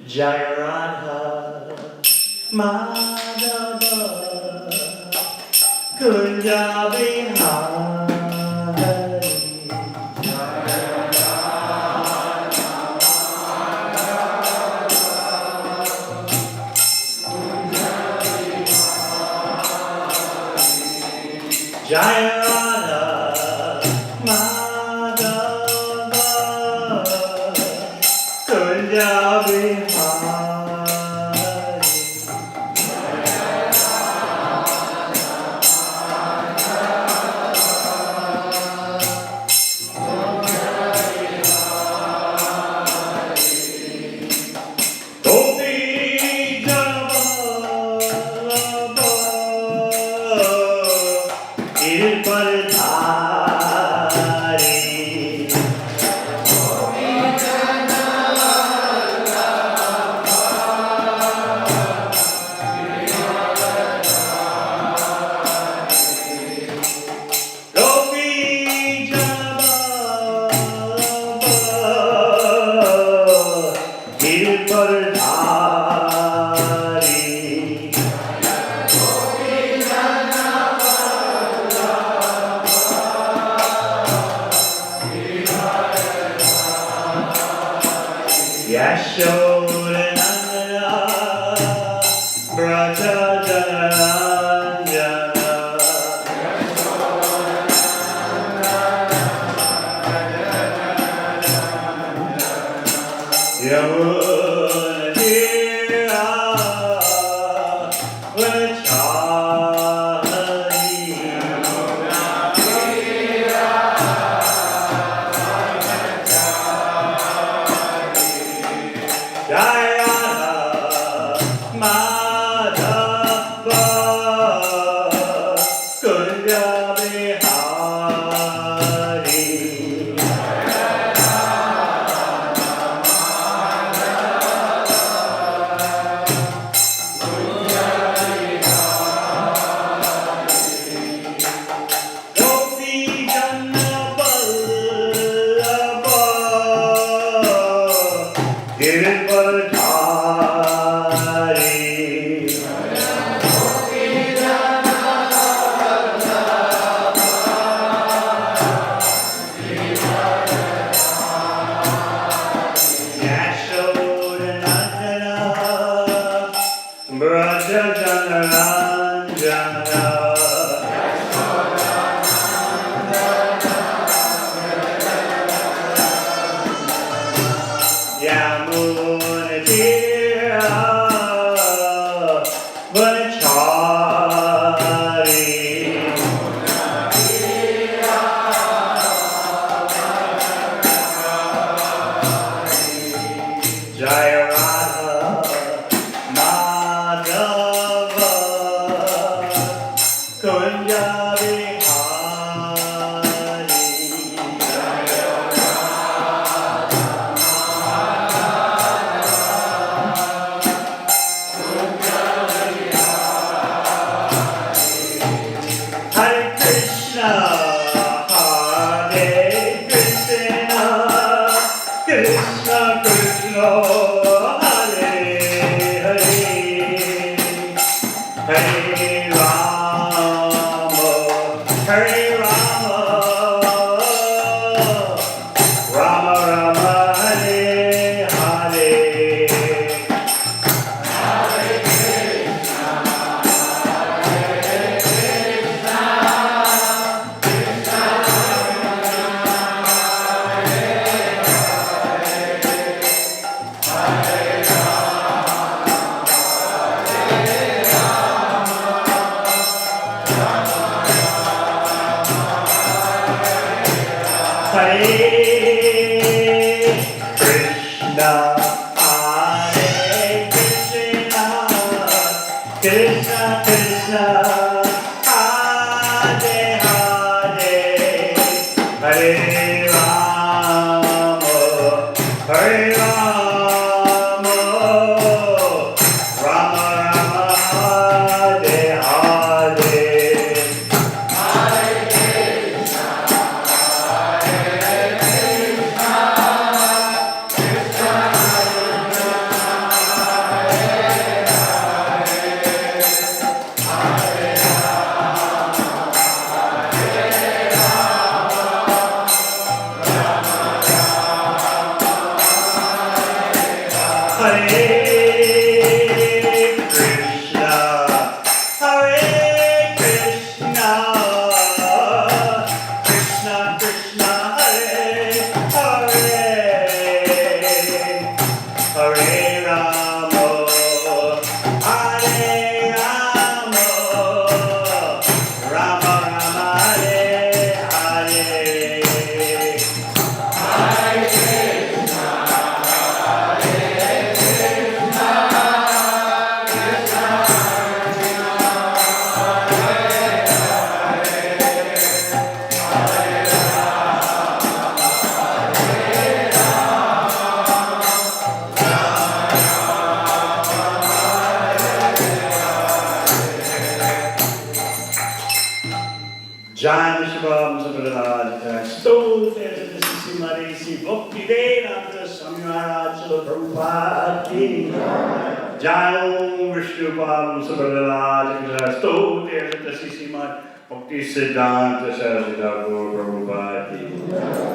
Jaya Radha Madhava Kunja Bihari Jaya Radha Madhava Kunja Bihari Gopi Jaballabha Giridharidhari Gopi Jaballabha Giridharidhari Yashodanandana Braja Janaranja Yamuna Tira Jaya Madhava Kunja Bihari Gopi Jannavallabha Giridharidhari Yashodanandana Braja Janaranja Yamuna Tira Vanachari Jaya Radha Madhava Kunja Bihari Hare Krishna, Hare Krishna, Krishna Krishna, Hare Hare, Hare Rama, Hare Rama, Rama Rama, Hare Hare. Hare Krishna, Hare Krishna, Krishna Krishna, Hare Hare, Hare Rama, Hare Rama, Rama Rama, Hare Hare. Hare Jai Vishwam Sabradharaj, Stote Srimad Bhaktivedanta Swami Maharaj Prabhupada Ki Jai Om Vishnupam Sabradharaj, Stote Srimad Bhaktivedanta Swami Prabhupada Ki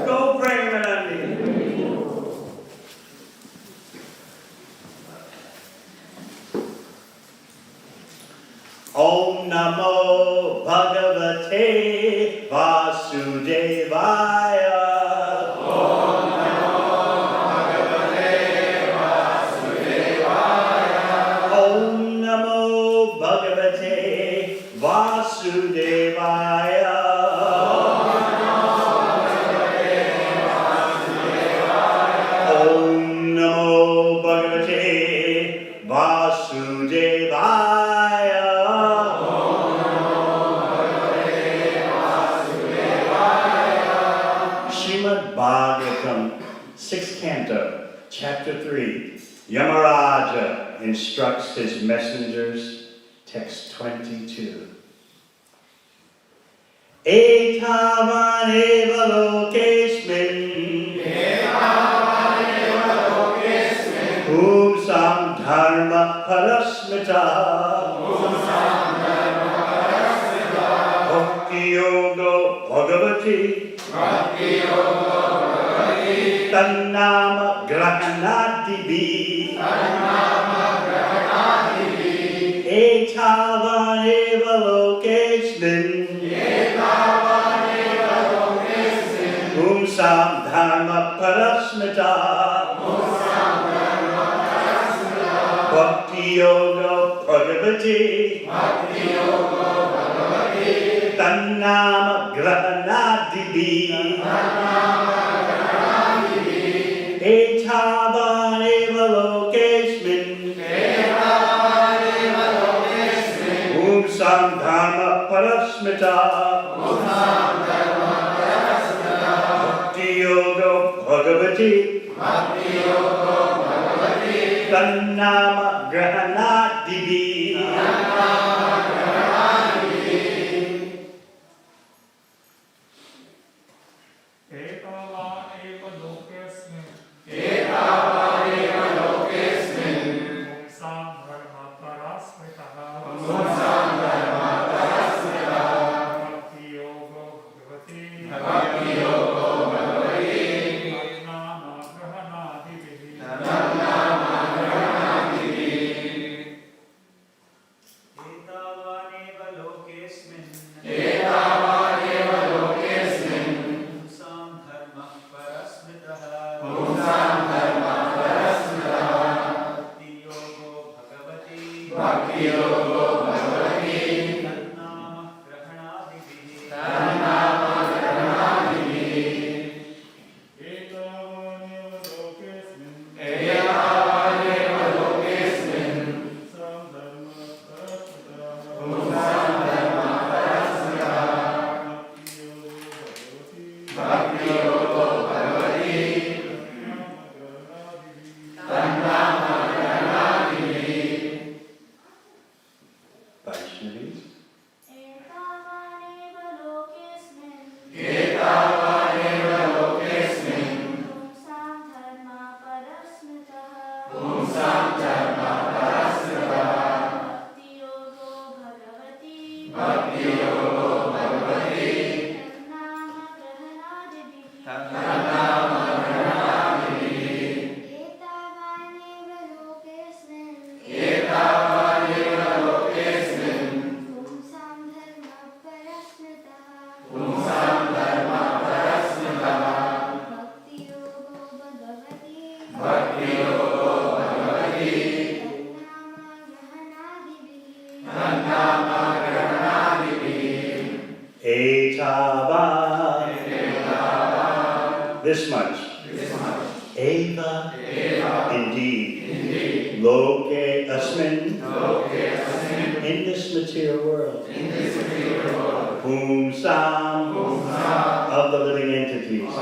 Go Premanandi. Om Namo Bhagavate Vasudevaya. Om Namo Bhagavate Vasudevaya. Om Namo Bhagavate Vasudevaya. Om Namo Bhagavate Vasudevaya. Srimad Bhagavatam, 6th Canto, Chapter 3. Yamaraja instructs his messengers, text 22. Etavaneva lokesmin Pumsam dharma parasmita Bhakti yoga bhagavati Tannama grahanadibi Etavaneva lokesmin Pumsam dharma parasmita Bhakti yoga bhagavati Tannama grahanadibi Etavaneva lokesmin Pumsam dharma parasmita Bhakti yoga bhagavati Tannama grahanadibi this much. Eva, indeed. Loke asmin, in this material world. Whom sam, of the living entities.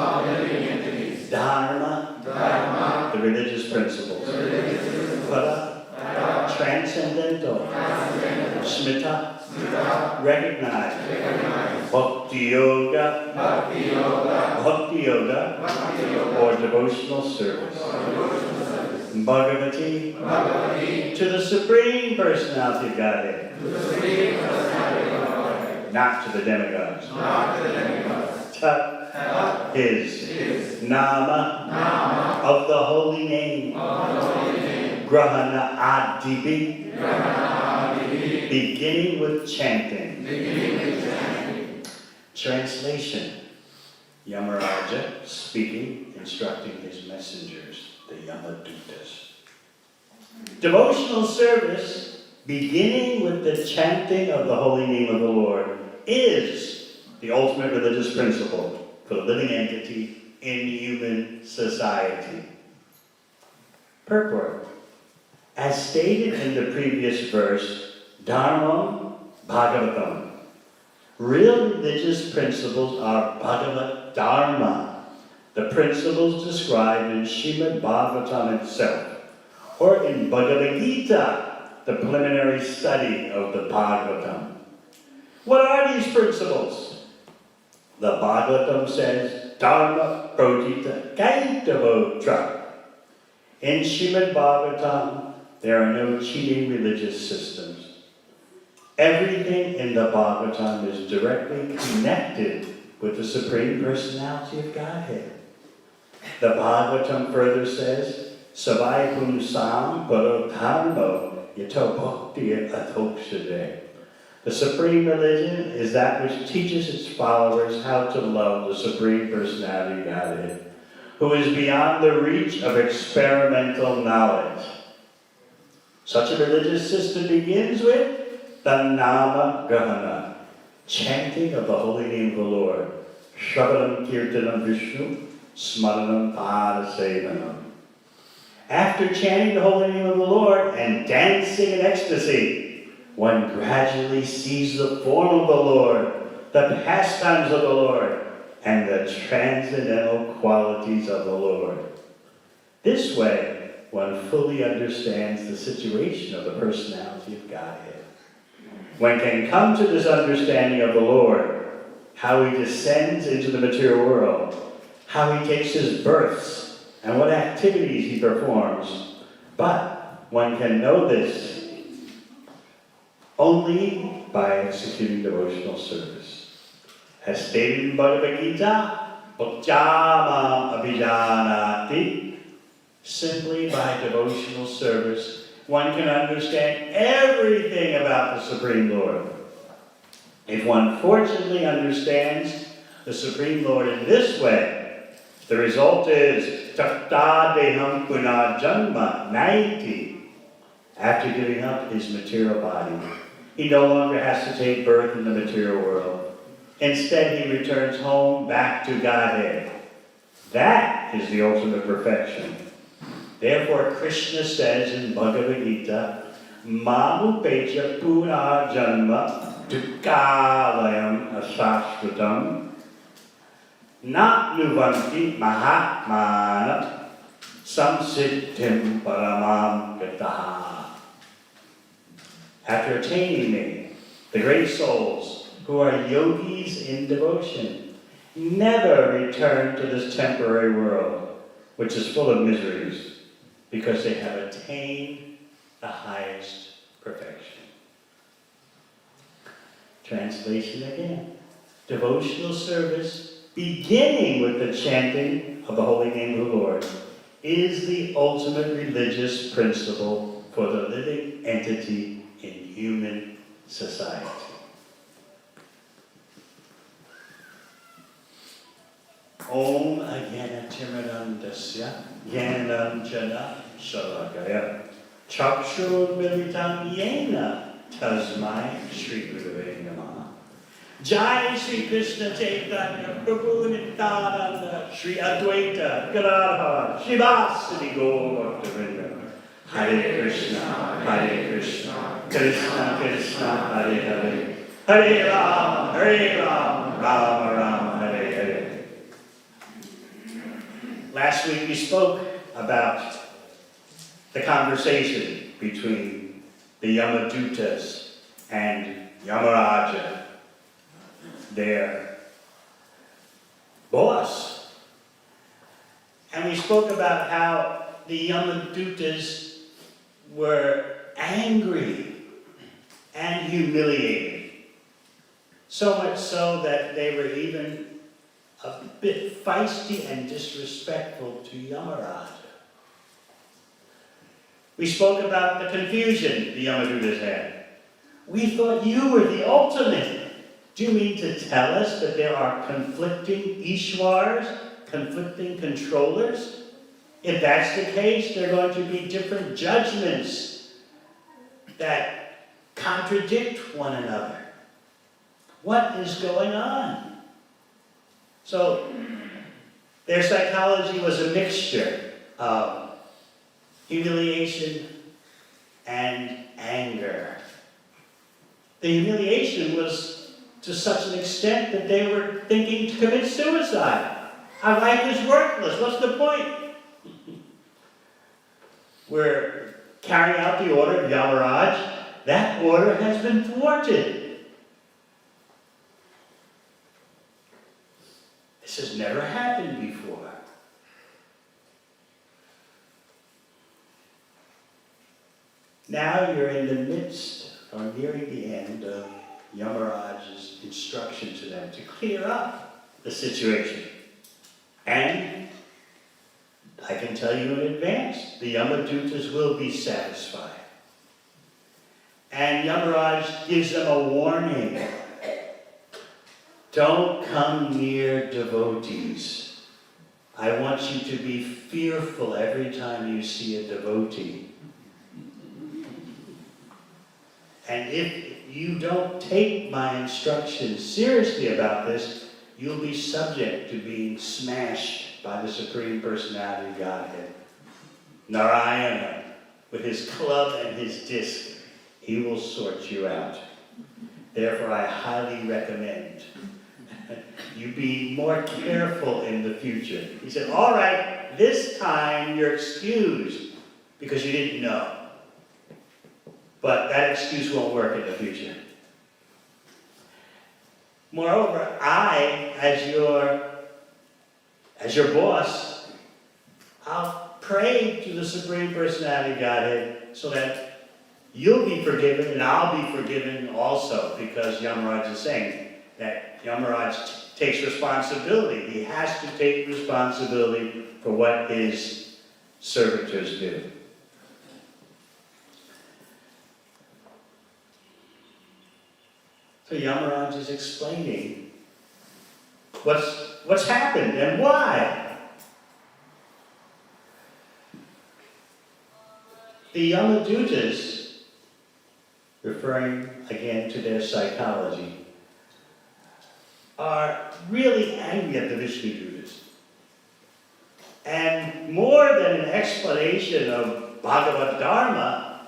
Dharma, the religious principles. Para, transcendental. Smita, recognized. Bhakti yoga, or devotional service. Bhagavati, to the Supreme Personality of Godhead. Not to the demigods. Tat, his. Nama, of the holy name. Grahana adibi, beginning with chanting. Translation. Yamaraja speaking, instructing his messengers, the Yamadutas. Devotional service, beginning with the chanting of the holy name of the Lord, is the ultimate religious principle for the living entity in human society. Purport. As stated in the previous verse, Dharma Bhagavatam. Real religious principles are Bhagavad Dharma, the principles described in Srimad Bhagavatam itself, or in Bhagavad Gita, the preliminary study of the Bhagavatam. What are these principles? The Bhagavatam says, Dharma Protita Kaitavotra. In Srimad Bhagavatam, there are no cheating religious systems. Everything in the Bhagavatam is directly connected with the Supreme Personality of Godhead. The Bhagavatam further says, Savai Pumsam Parodharmo Yato Bhakti Atokshade. The Supreme Religion is that which teaches its followers how to love the Supreme Personality of Godhead, who is beyond the reach of experimental knowledge. Such a religious system begins with the Nama Grahana, chanting of the holy name of the Lord. Shravanam Kirtanam Vishnu, Smaranam Padasevanam. After chanting the holy name of the Lord and dancing in ecstasy, one gradually sees the form of the Lord, the pastimes of the Lord, and the transcendental qualities of the Lord. This way, one fully understands the situation of the personality of Godhead. One can come to this understanding of the Lord, how he descends into the material world, how he takes his births, and what activities he performs. But one can know this only by executing devotional service. As stated in Bhagavad Gita, Bhaktyamam Abhijanati, simply by devotional service, one can understand everything about the Supreme Lord. If one fortunately understands the Supreme Lord in this way, the result is Takta Deham Punarjanma Naiti. After giving up his material body, he no longer has to take birth in the material world. Instead, he returns home back to Godhead. That is the ultimate perfection. Therefore, Krishna says in Bhagavad Gita, Mamupecha Punarjanma Dukkalayam Asashvatam Na Nuvanti Mahatmana Samsiddhim Paramam Gataha. After attaining me, the great souls who are yogis in devotion never return to this temporary world, which is full of miseries, because they have attained the highest perfection. Translation again. Devotional service, beginning with the chanting of the holy name of the Lord, is the ultimate religious principle for the living entity in human society. Om Ajnana Timirandasya Jnanam Jana Shalakaya Chakshur Militam Yena Tasmai Shri Gurave Namaha. Jai Sri Krishna Chaitanya Prabhu Nityananda Sri Advaita Gadadhar Srivasadi Gaur Bhaktivinoda Hare Krishna Krishna Krishna Hare Hare Hare Ram Rama Rama Hare Hare. Last week we spoke about the conversation between the Yamadutas and Yamaraja, their boss. And we spoke about how the Yamadutas were angry and humiliated. So much so that they were even a bit feisty and disrespectful to Yamaraja. We spoke about the confusion the Yamadutas had. We thought you were the ultimate. Do you mean to tell us that there are conflicting Ishwars, conflicting controllers? If that's the case, there are going to be different judgments that contradict one another. What is going on? So, their psychology was a mixture of humiliation and anger. The humiliation was to such an extent that they were thinking to commit suicide. Our life is worthless. What's the point? We're carrying out the order of Yamaraj. That order has been thwarted. This has never happened before. Now you're in the midst, or nearing the end, of Yamaraj's instruction to them to clear up the situation. And I can tell you in advance, the Yamadutas will be satisfied. And Yamaraj gives them a warning. Don't come near devotees. I want you to be fearful every time you see a devotee. And if you don't take my instructions seriously about this, you'll be subject to being smashed by the Supreme Personality of Godhead. Narayana, with his club and his disc, he will sort you out. Therefore, I highly recommend you be more careful in the future. He said, all right, this time you're excused because you didn't know. But that excuse won't work in the future. Moreover, I, as your boss, I'll pray to the Supreme Personality of Godhead so that you'll be forgiven and I'll be forgiven also, because Yamaraj is saying that Yamaraj takes responsibility. He has to take responsibility for what his servitors do. So Yamaraj is explaining what's happened and why. The Yamadutas, referring again to their psychology, are really angry at the Vishnu-dutas. And more than an explanation of Bhagavad Dharma,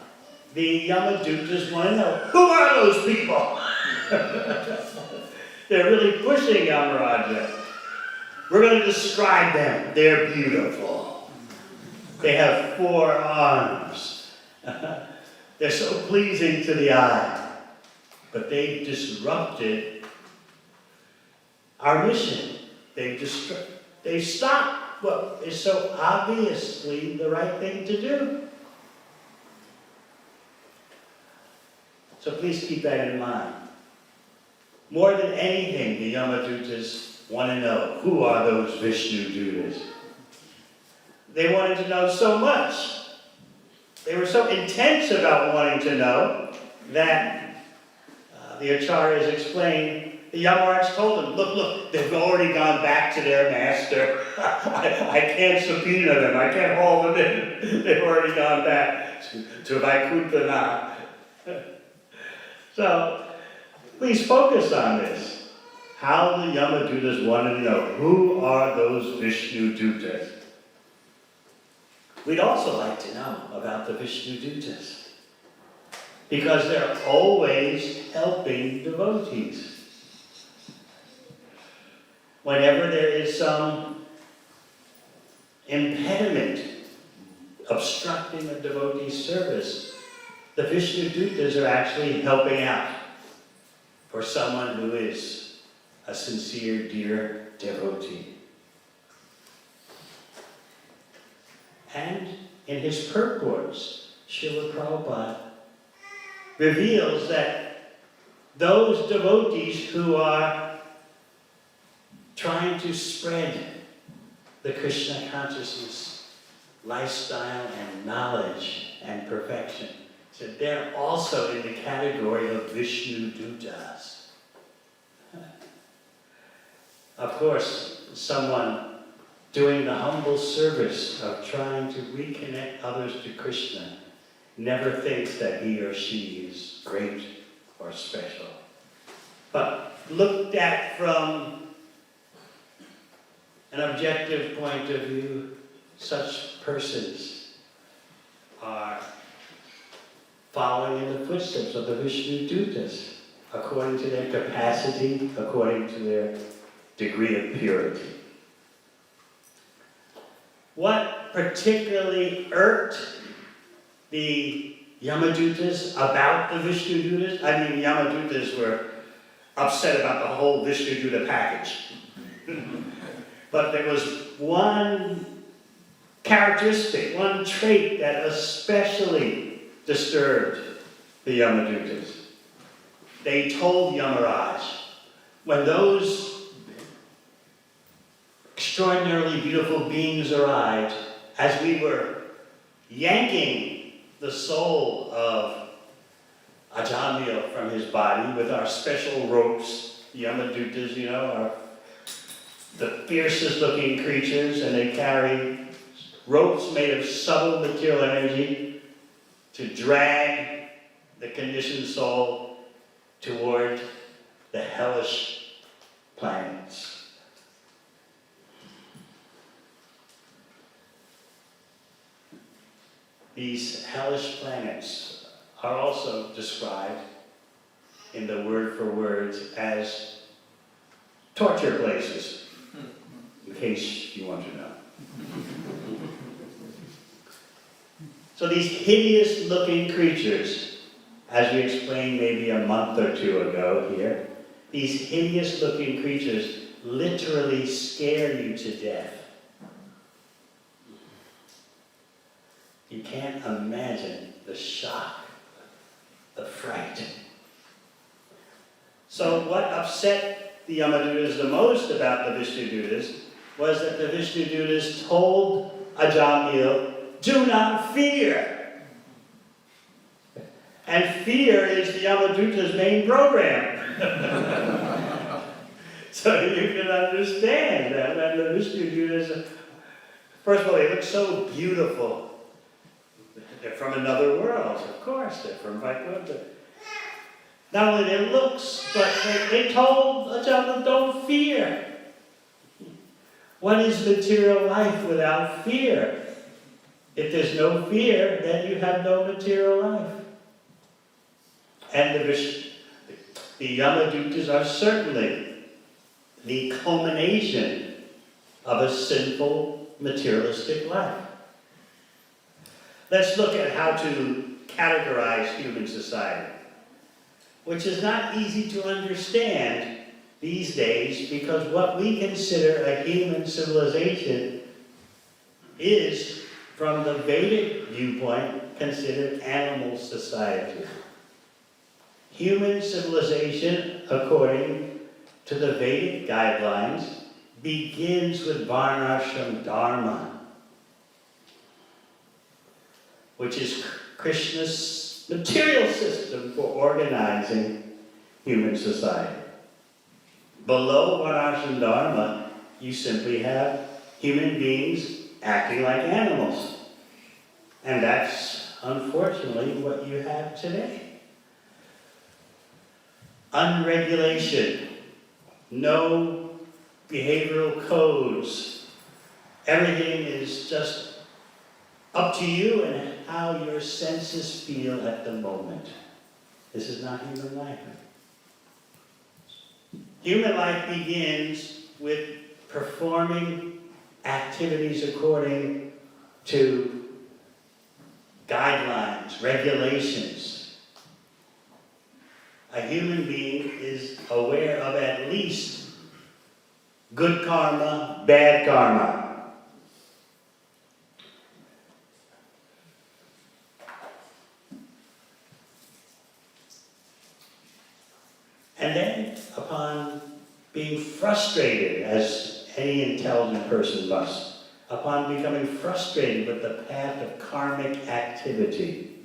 the Yamadutas want to know, who are those people? They're really pushing Yamaraja. We're going to describe them. They're beautiful. They have 4 arms. They're so pleasing to the eye. But they've disrupted our mission. They've stopped what is so obviously the right thing to do. So please keep that in mind. More than anything, the Yamadutas want to know, who are those Vishnu-dutas? They wanted to know so much. They were so intense about wanting to know that the Acharyas explained, the Yamaraj told them, look, they've already gone back to their master. I can't subpoena them. I can't haul them in. They've already gone back to Vaikuntha. So, please focus on this. how the Yamadutas wanted to know, who are those Vishnu Dutas? We'd also like to know about the Vishnu Dutas, because they're always helping devotees. Whenever there is some impediment obstructing a devotee's service, the Vishnu Dutas are actually helping out for someone who is a sincere, dear devotee. And in his purports, Srila Prabhupada reveals that those devotees who are trying to spread the Krishna consciousness lifestyle and knowledge and perfection, so they're also in the category of Vishnu Dutas. Of course, someone doing the humble service of trying to reconnect others to Krishna never thinks that he or she is great or special. But looked at from an objective point of view, such persons are following in the footsteps of the Vishnu Dutas, according to their capacity, according to their degree of purity. What particularly irked the Yamadutas about the Vishnu Dutas? I mean, Yamadutas were upset about the whole Vishnu Duta package. But there was one characteristic, one trait that especially disturbed the Yamadutas. They told Yamaraj, when those extraordinarily beautiful beings arrived, as we were yanking the soul of Ajamil from his body with our special ropes, Yamadutas, you know, are the fiercest looking creatures, and they carry ropes made of subtle material energy to drag the conditioned soul toward the hellish planets. These hellish planets are also described in the word for words as torture places, in case you want to know. So these hideous looking creatures, as we explained maybe a month or two ago here, these hideous looking creatures literally scare you to death. You can't imagine the shock, the fright. So what upset the Yamadutas the most about the Vishnu Dutas was that the Vishnu Dutas told Ajamil, do not fear. And fear is the Yamaduta's main program. So you can understand that when the Vishnu Dutas, first of all, they look so beautiful. They're from another world, of course, they're from Vaikuntha. Not only their looks, but they told Ajamil, don't fear. What is material life without fear? If there's no fear, then you have no material life. And the Yamadutas are certainly the culmination of a sinful, materialistic life. Let's look at how to categorize human society, which is not easy to understand these days, because what we consider a human civilization is, from the Vedic viewpoint, considered animal society. Human civilization, according to the Vedic guidelines, begins with Varnashram Dharma, which is Krishna's material system for organizing human society. Below Varnashram Dharma, you simply have human beings acting like animals. And that's unfortunately what you have today. Unregulation, no behavioral codes. Everything is just up to you and how your senses feel at the moment. This is not human life. Human life begins with performing activities according to guidelines, regulations. A human being is aware of at least good karma, bad karma. And then, upon being frustrated, as any intelligent person must, upon becoming frustrated with the path of karmic activity,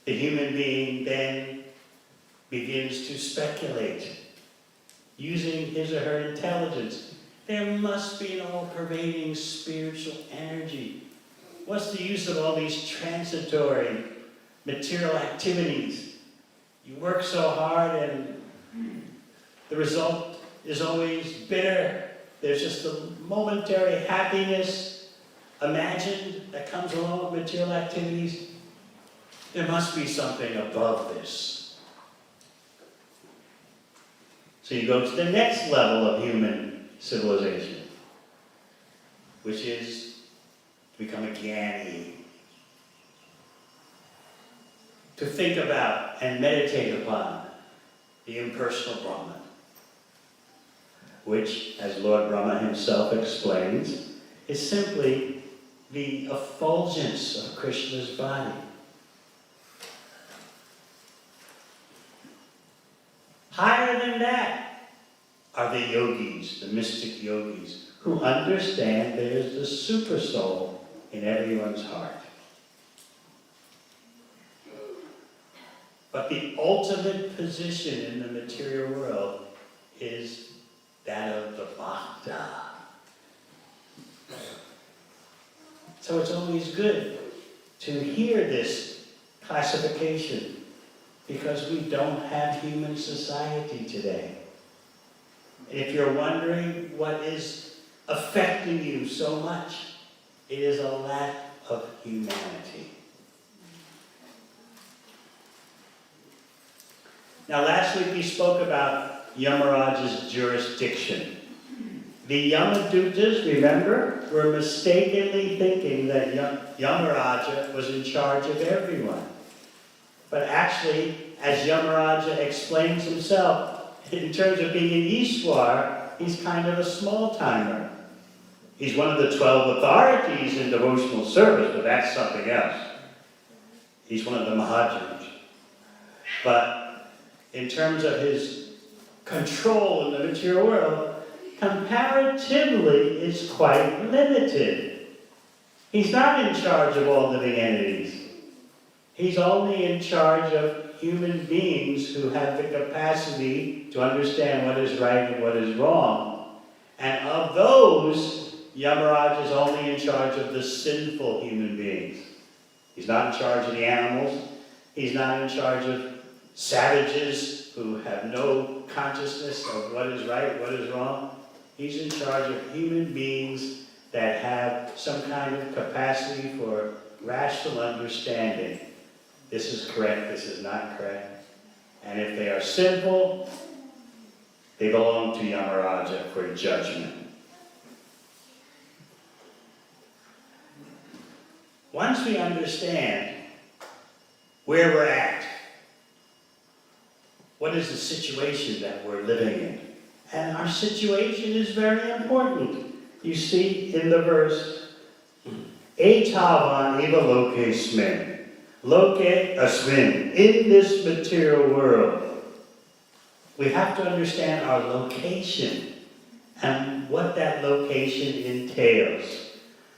the human being then begins to speculate, using his or her intelligence. There must be an all-pervading spiritual energy. What's the use of all these transitory material activities? You work so hard and the result is always bitter. There's just a momentary happiness imagined that comes along with material activities. There must be something above this. So you go to the next level of human civilization, which is to become a jnani. To think about and meditate upon the impersonal Brahman, which, as Lord Brahma himself explains, is simply the effulgence of Krishna's body. Higher than that are the yogis, the mystic yogis, who understand there's the super soul in everyone's heart. But the ultimate position in the material world is that of the Bhakta. So it's always good to hear this classification, because we don't have human society today. If you're wondering what is affecting you so much, it is a lack of humanity. Now, last week we spoke about Yamaraja's jurisdiction. The Yamadutas, remember, were mistakenly thinking that Yamaraja was in charge of everyone. But actually, as Yamaraja explains himself, in terms of being an Ishwar, he's kind of a small-timer. He's one of the 12 authorities in devotional service, but that's something else. He's one of the Mahajans. But in terms of his control in the material world, comparatively, it's quite limited. He's not in charge of all living entities. He's only in charge of human beings who have the capacity to understand what is right and what is wrong. And of those, Yamaraj is only in charge of the sinful human beings. He's not in charge of the animals. He's not in charge of savages who have no consciousness of what is right, what is wrong. He's in charge of human beings that have some kind of capacity for rational understanding. This is correct, this is not correct. And if they are sinful, they belong to Yamaraja for judgment. Once we understand where we're at, what is the situation that we're living in? And our situation is very important. You see in the verse, Etavan eva loke smin. Loke asmin. In this material world, we have to understand our location and what that location entails.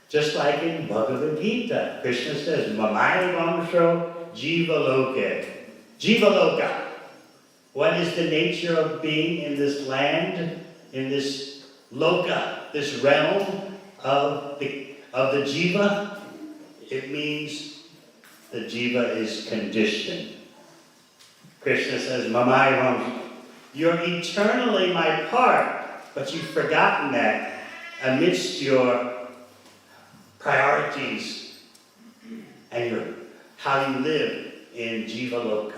Just like in Bhagavad Gita, Krishna says, Mamai Vamsho Jiva Loke. Jiva Loka. What is the nature of being in this land, in this loka, this realm of the jiva? It means the jiva is conditioned. Krishna says, Mamaivam, you're eternally my part, but you've forgotten that amidst your priorities and how you live in Jivaloka.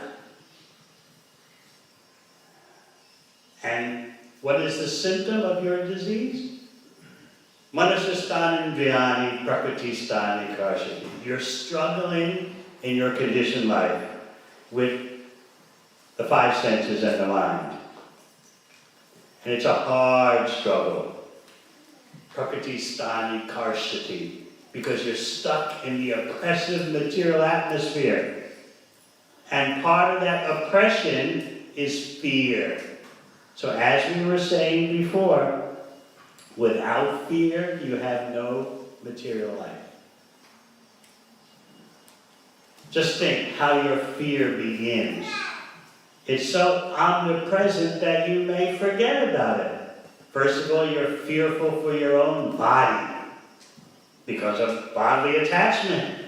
And what is the symptom of your disease? Manasastani Vyani Prakritistani Karshati. You're struggling in your conditioned life with the five senses and the mind. And it's a hard struggle. Prakritistani Karshati. Because you're stuck in the oppressive material atmosphere. And part of that oppression is fear. So as we were saying before, without fear, you have no material life. Just think how your fear begins. It's so omnipresent that you may forget about it. First of all, you're fearful for your own body because of bodily attachment.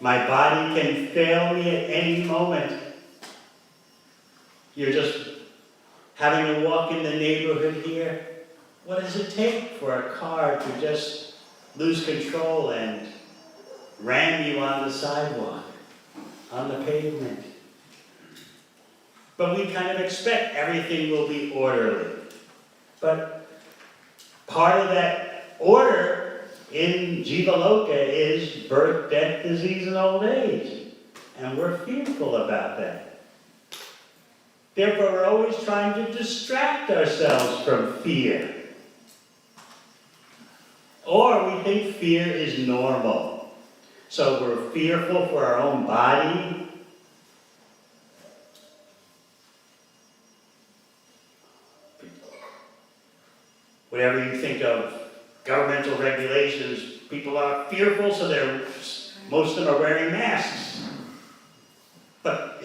My body can fail me at any moment. You're just having to walk in the neighborhood here. What does it take for a car to just lose control and ram you on the sidewalk, on the pavement? But we kind of expect everything will be orderly. But part of that order in Jivaloka is birth, death, disease, and old age. And we're fearful about that. Therefore, we're always trying to distract ourselves from fear. Or we think fear is normal. So we're fearful for our own body. Whatever you think of governmental regulations, people are fearful, so most of them are wearing masks. But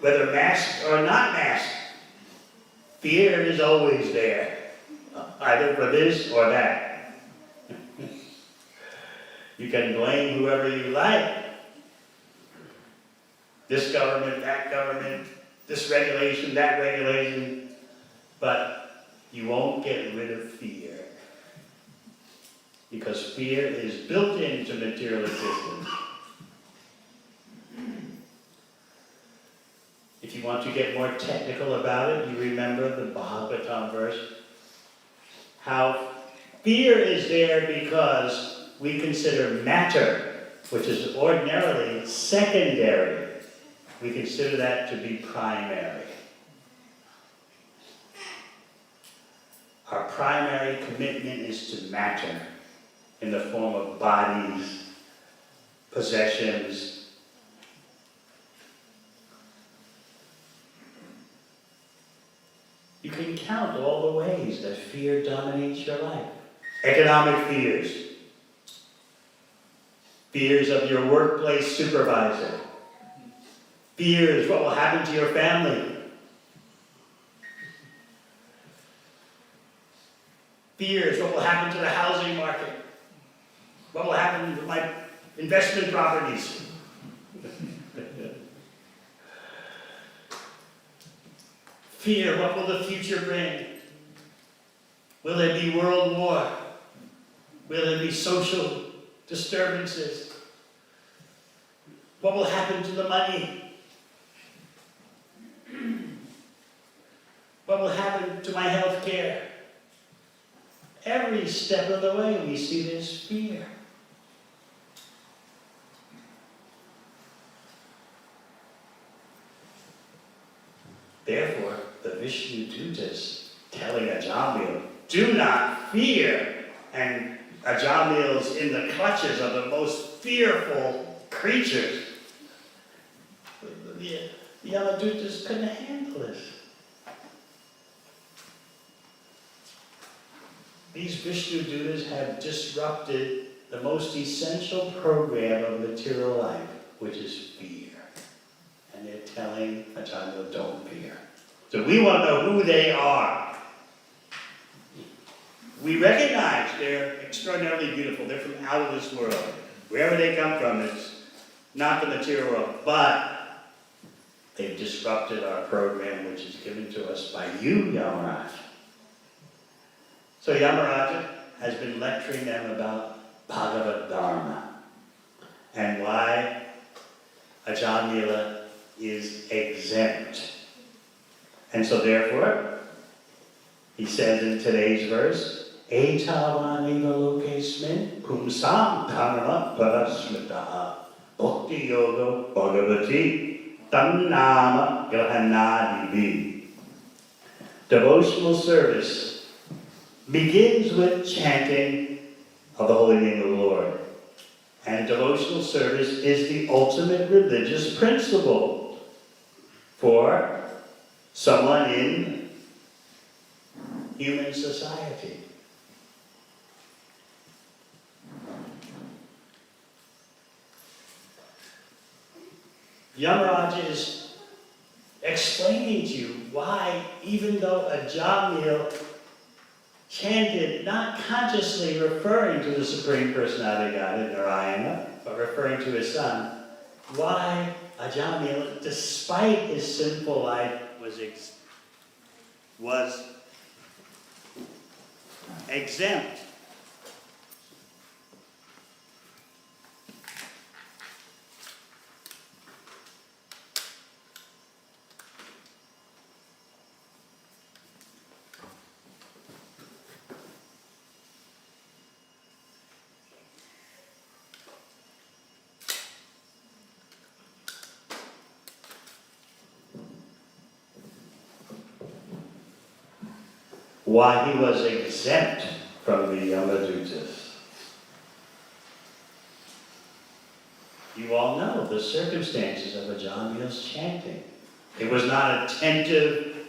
whether masked or not masked, fear is always there, either for this or that. You can blame whoever you like. This government, that government, this regulation, that regulation, but you won't get rid of fear. Because fear is built into material existence. If you want to get more technical about it, you remember the Bhagavatam verse. How fear is there because we consider matter, which is ordinarily secondary, we consider that to be primary. Our primary commitment is to matter in the form of bodies, possessions. You can count all the ways that fear dominates your life. Economic fears. Fears of your workplace supervisor. Fears what will happen to your family. Fears what will happen to the housing market. What will happen to my investment properties. Fear, what will the future bring? Will there be world war? Will there be social disturbances? What will happen to the money? What will happen to my health care? Every step of the way we see this fear. Therefore, the Vishnu Dutas telling Ajamil, do not fear. And Ajamil's in the clutches of the most fearful creatures. The Yamadutas couldn't handle this. These Vishnu Dutas have disrupted the most essential program of material life, which is fear. And they're telling Ajamil, don't fear. So we want to know who they are. We recognize they're extraordinarily beautiful. They're from out of this world. Wherever they come from, it's not the material world. But they've disrupted our program, which is given to us by you, Yamaraj. So Yamaraja has been lecturing them about Bhagavad Dharma and why Ajamila is exempt. And so therefore, he says in today's verse, Etavani lokesmin pumsam dharma parasmitaha bhakti yoga bhagavati tannama grahanadivi. Devotional service begins with chanting of the holy name of the Lord. And devotional service is the ultimate religious principle for someone in human society. Yamaraj is explaining to you why, even though Ajamil chanted not consciously referring to the Supreme Personality of Godhead, Narayana, but referring to his son, why Ajamil, despite his sinful life, was exempt. Why he was exempt from the Yamadutas. You all know the circumstances of Ajamil's chanting. It was not attentive,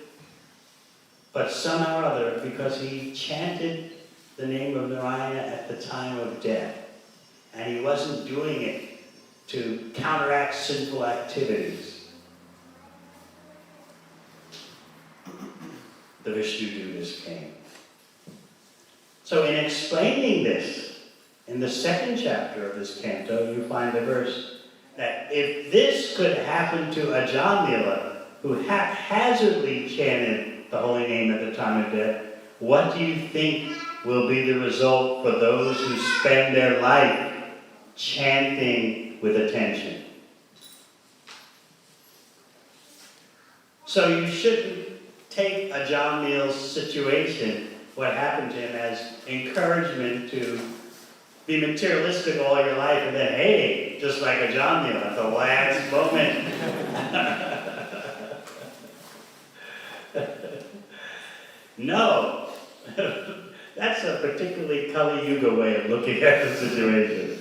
but somehow or other, because he chanted the name of Narayana at the time of death, and he wasn't doing it to counteract sinful activities. The Vishnu-dutas came. So in explaining this, in the second chapter of this canto, you find the verse that if this could happen to Ajamila, who haphazardly chanted the holy name at the time of death, what do you think will be the result for those who spend their life chanting with attention? So you shouldn't take Ajamil's situation, what happened to him, as encouragement to be materialistic all your life and then, hey, just like Ajamil at the last moment. No. That's a particularly Kali Yuga way of looking at the situation.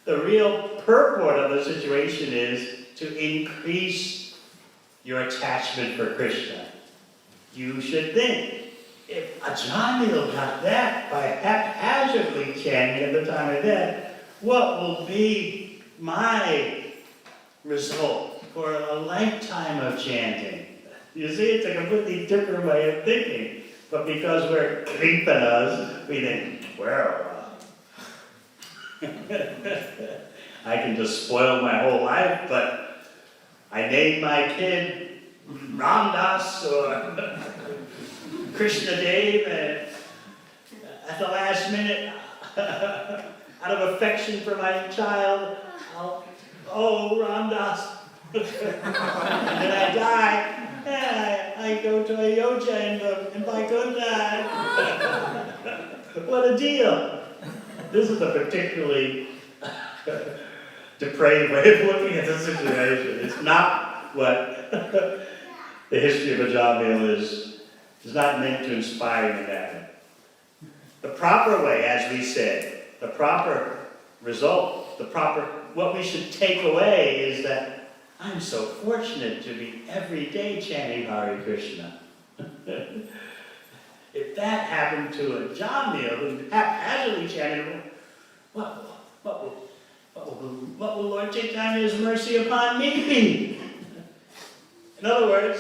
The real purport of the situation is to increase your attachment for Krishna. You should think, if Ajamil got that by haphazardly chanting at the time of death, what will be my result for a lifetime of chanting? You see, it's a completely different way of thinking. But because we're kripanas, we think, well, I can just spoil my whole life, but I named my kid Ramdas or Krishna Dev, and at the last minute, out of affection for my child, Ramdas. And then I die, and I go to Ayodhya in Vaikuntha. What a deal. This is a particularly depraved way of looking at the situation. It's not what the history of Ajamil is not meant to inspire you in that way. The proper way, as we said, the proper result, what we should take away is that I'm so fortunate to be every day chanting Hare Krishna. If that happened to Ajamil, who haphazardly chanted, what will Lord Chaitanya's mercy upon me be? In other words,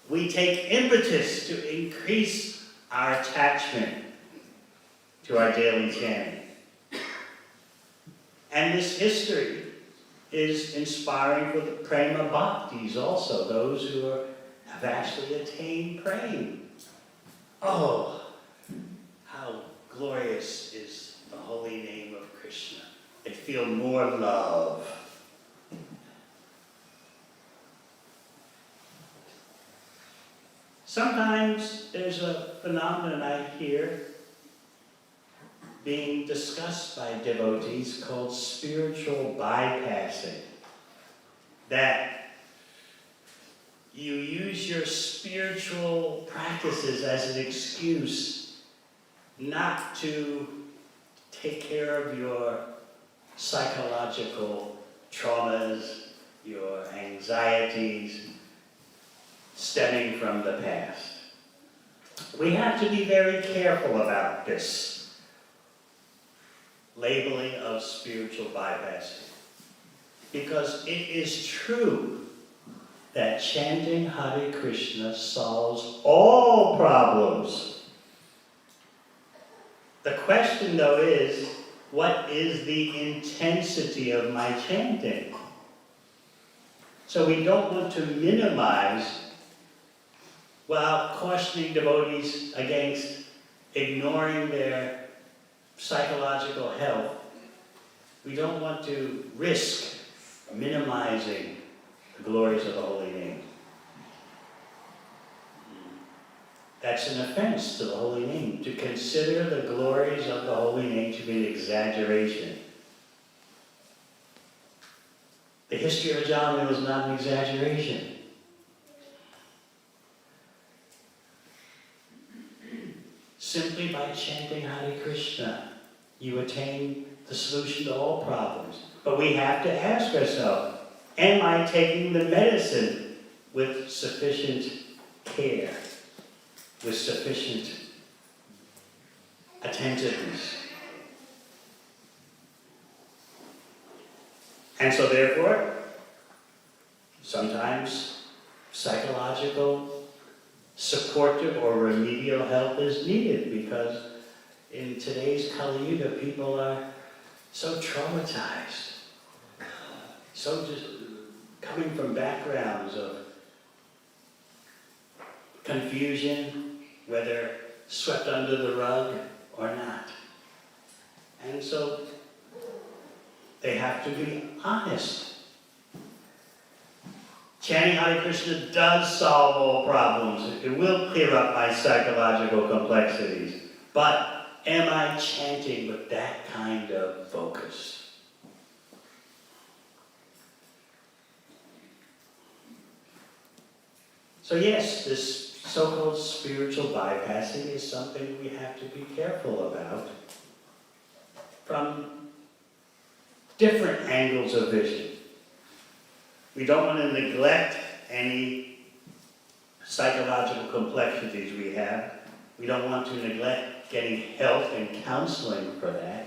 we take impetus to increase our attachment to our daily chanting. And this history is inspiring for the prema bhaktis also, those who have actually attained praying. Oh, how glorious is the holy name of Krishna. They feel more love. Sometimes there's a phenomenon I hear being discussed by devotees called spiritual bypassing. That you use your spiritual practices as an excuse not to take care of your psychological traumas, your anxieties stemming from the past. We have to be very careful about this labeling of spiritual bypassing, because it is true that chanting Hare Krishna solves all problems. The question, though, is, what is the intensity of my chanting? So we don't want to minimize, while cautioning devotees against ignoring their psychological health. We don't want to risk minimizing the glories of the holy name. That's an offense to the holy name, to consider the glories of the holy name to be an exaggeration. The history of Ajamila is not an exaggeration. Simply by chanting Hare Krishna, you attain the solution to all problems. But we have to ask ourselves, am I taking the medicine with sufficient care, with sufficient attentiveness? And so therefore, sometimes psychological supportive or remedial help is needed, because in today's Kali Yuga, people are so traumatized, so just coming from backgrounds of confusion, whether swept under the rug or not. And so they have to be honest. Chanting Hare Krishna does solve all problems. It will clear up my psychological complexities. But am I chanting with that kind of focus? So yes, this so-called spiritual bypassing is something we have to be careful about from different angles of vision. We don't want to neglect any psychological complexities we have. We don't want to neglect getting help and counseling for that.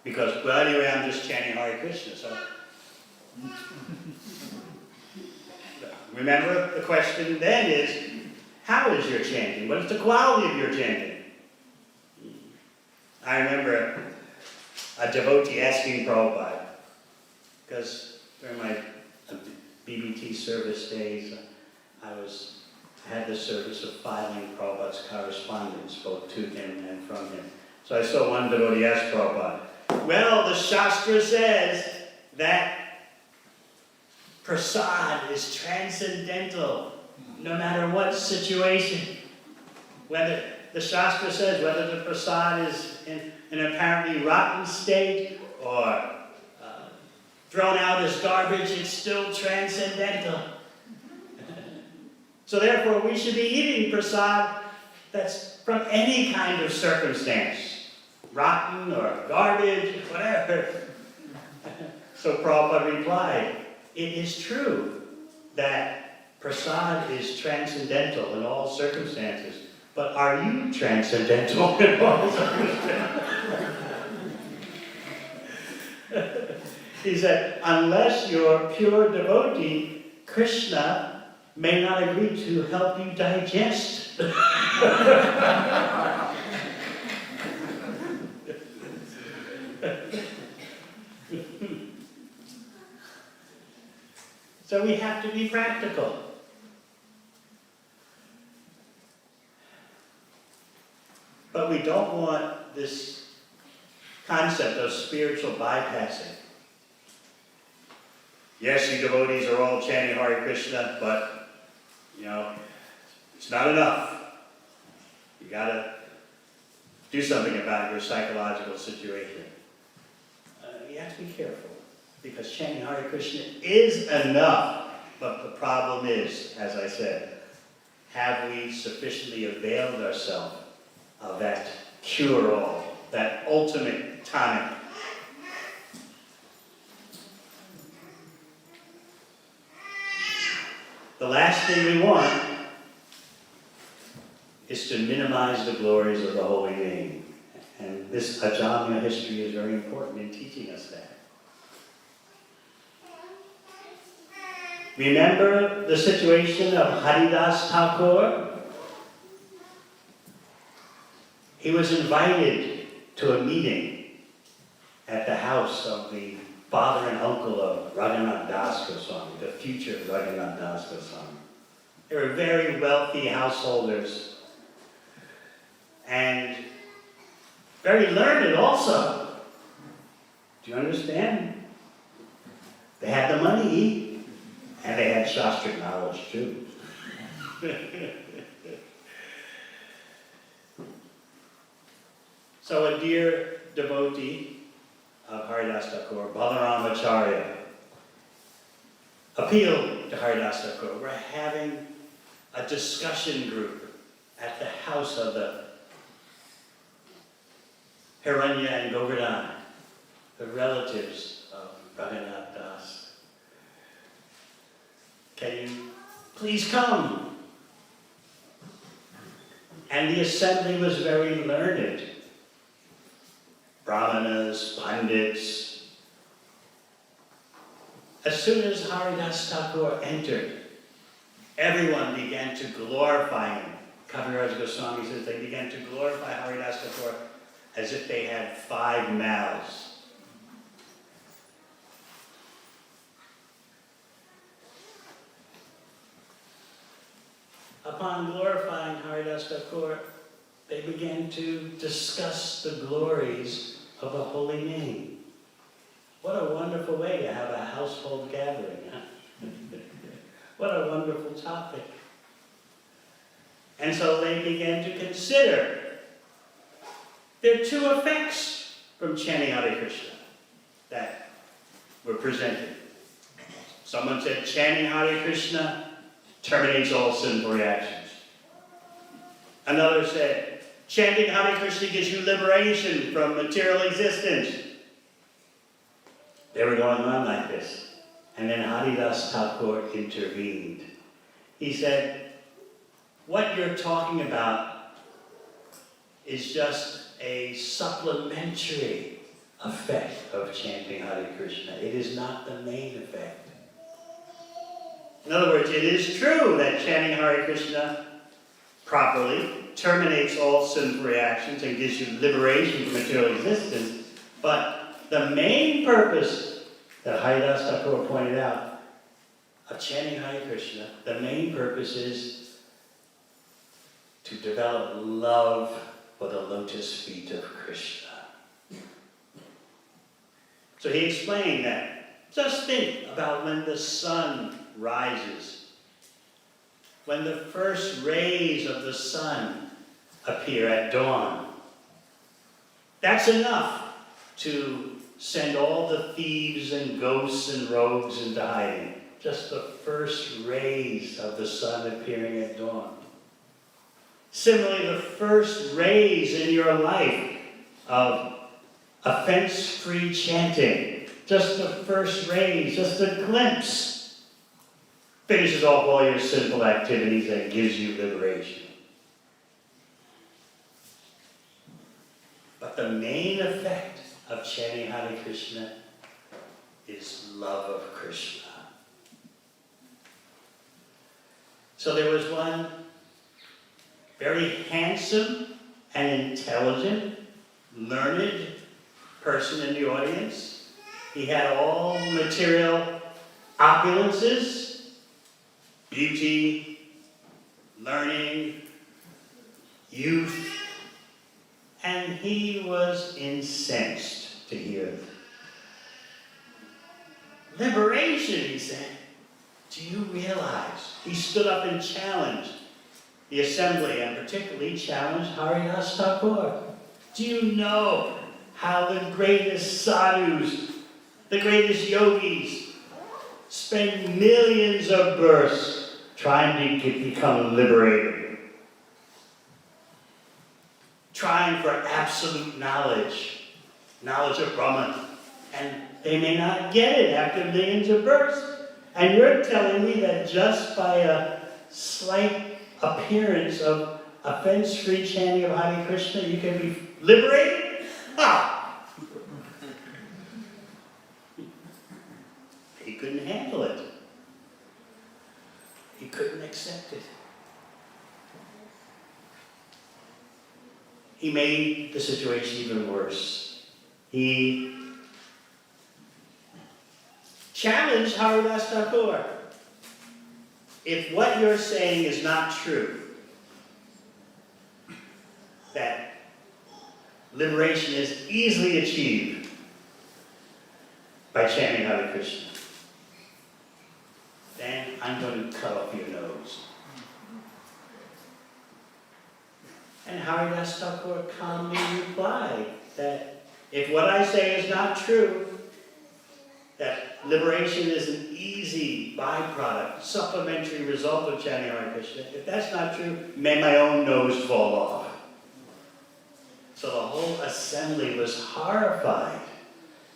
Because, well, anyway, I'm just chanting Hare Krishna, so. Remember, the question then is, how is your chanting? What is the quality of your chanting? I remember a devotee asking Prabhupada, because during my BBT service days, I had the service of filing Prabhupada's correspondence, both to him and from him. So I saw one devotee ask Prabhupada, well, the Shastra says that prasad is transcendental, no matter what situation. Whether the Shastra says whether the prasad is in an apparently rotten state or thrown out as garbage, it's still transcendental. So therefore, we should be eating prasad that's from any kind of circumstance, rotten or garbage, whatever. So Prabhupada replied, it is true that prasad is transcendental in all circumstances, but are you transcendental in all circumstances? He said, unless you're pure devotee, Krishna may not agree to help you digest. So we have to be practical. But we don't want this concept of spiritual bypassing. Yes, you devotees are all chanting Hare Krishna, but, it's not enough. You gotta do something about your psychological situation. You have to be careful, because chanting Hare Krishna is enough. But the problem is, as I said, have we sufficiently availed ourselves of that cure-all, that ultimate tonic? The last thing we want is to minimize the glories of the holy name. And this Ajamya history is very important in teaching us that. Remember the situation of Haridas Thakur? He was invited to a meeting at the house of the father and uncle of Raghunath Das Goswami, the future Raghunath Das Goswami. They were very wealthy householders and very learned also. Do you understand? They had the money and they had Shastric knowledge too. So a dear devotee of Haridas Thakur, Balaram Acharya, appealed to Haridas Thakur. We're having a discussion group at the house of the Hiranya and Govardhan, the relatives of Raghunath Das. Can you please come? And the assembly was very learned. Brahmanas, pandits. As soon as Haridas Thakur entered, everyone began to glorify him. Kaviraj Goswami says they began to glorify Haridas Thakur as if they had 5 mouths. Upon glorifying Haridas Thakur, they began to discuss the glories of the holy name. What a wonderful way to have a household gathering, huh? What a wonderful topic. And so they began to consider there are 2 effects from chanting Hare Krishna that were presented. Someone said chanting Hare Krishna terminates all sinful reactions. Another said chanting Hare Krishna gives you liberation from material existence. They were going on like this. And then Haridas Thakur intervened. He said, what you're talking about is just a supplementary effect of chanting Hare Krishna. It is not the main effect. In other words, it is true that chanting Hare Krishna properly terminates all sinful reactions and gives you liberation from material existence, but the main purpose that Haridas Thakur pointed out of chanting Hare Krishna, the main purpose is to develop love for the lotus feet of Krishna. So he explained that. Just think about when the sun rises, when the first rays of the sun appear at dawn. That's enough to send all the thieves and ghosts and rogues into hiding. Just the first rays of the sun appearing at dawn. Similarly, the first rays in your life of offense-free chanting, just the first rays, just a glimpse, finishes off all your sinful activities and gives you liberation. But the main effect of chanting Hare Krishna is love of Krishna. So there was one very handsome and intelligent, learned person in the audience. He had all material opulences, beauty, learning, youth, and he was incensed to hear it. Liberation, he said. Do you realize? He stood up and challenged the assembly, and particularly challenged Haridas Thakur. Do you know how the greatest sadhus, the greatest yogis, spend millions of births trying to become liberated? Trying for absolute knowledge of Brahman. And they may not get it after millions of births. And you're telling me that just by a slight appearance of offense-free chanting of Hare Krishna, you can be liberated? Ha! He couldn't handle it. He couldn't accept it. He made the situation even worse. He challenged Haridas Thakur. If what you're saying is not true, that liberation is easily achieved by chanting Hare Krishna, then I'm going to cut off your nose. And Haridas Thakur calmly replied that if what I say is not true, that liberation is an easy byproduct, supplementary result of chanting Hare Krishna, if that's not true, may my own nose fall off. So the whole assembly was horrified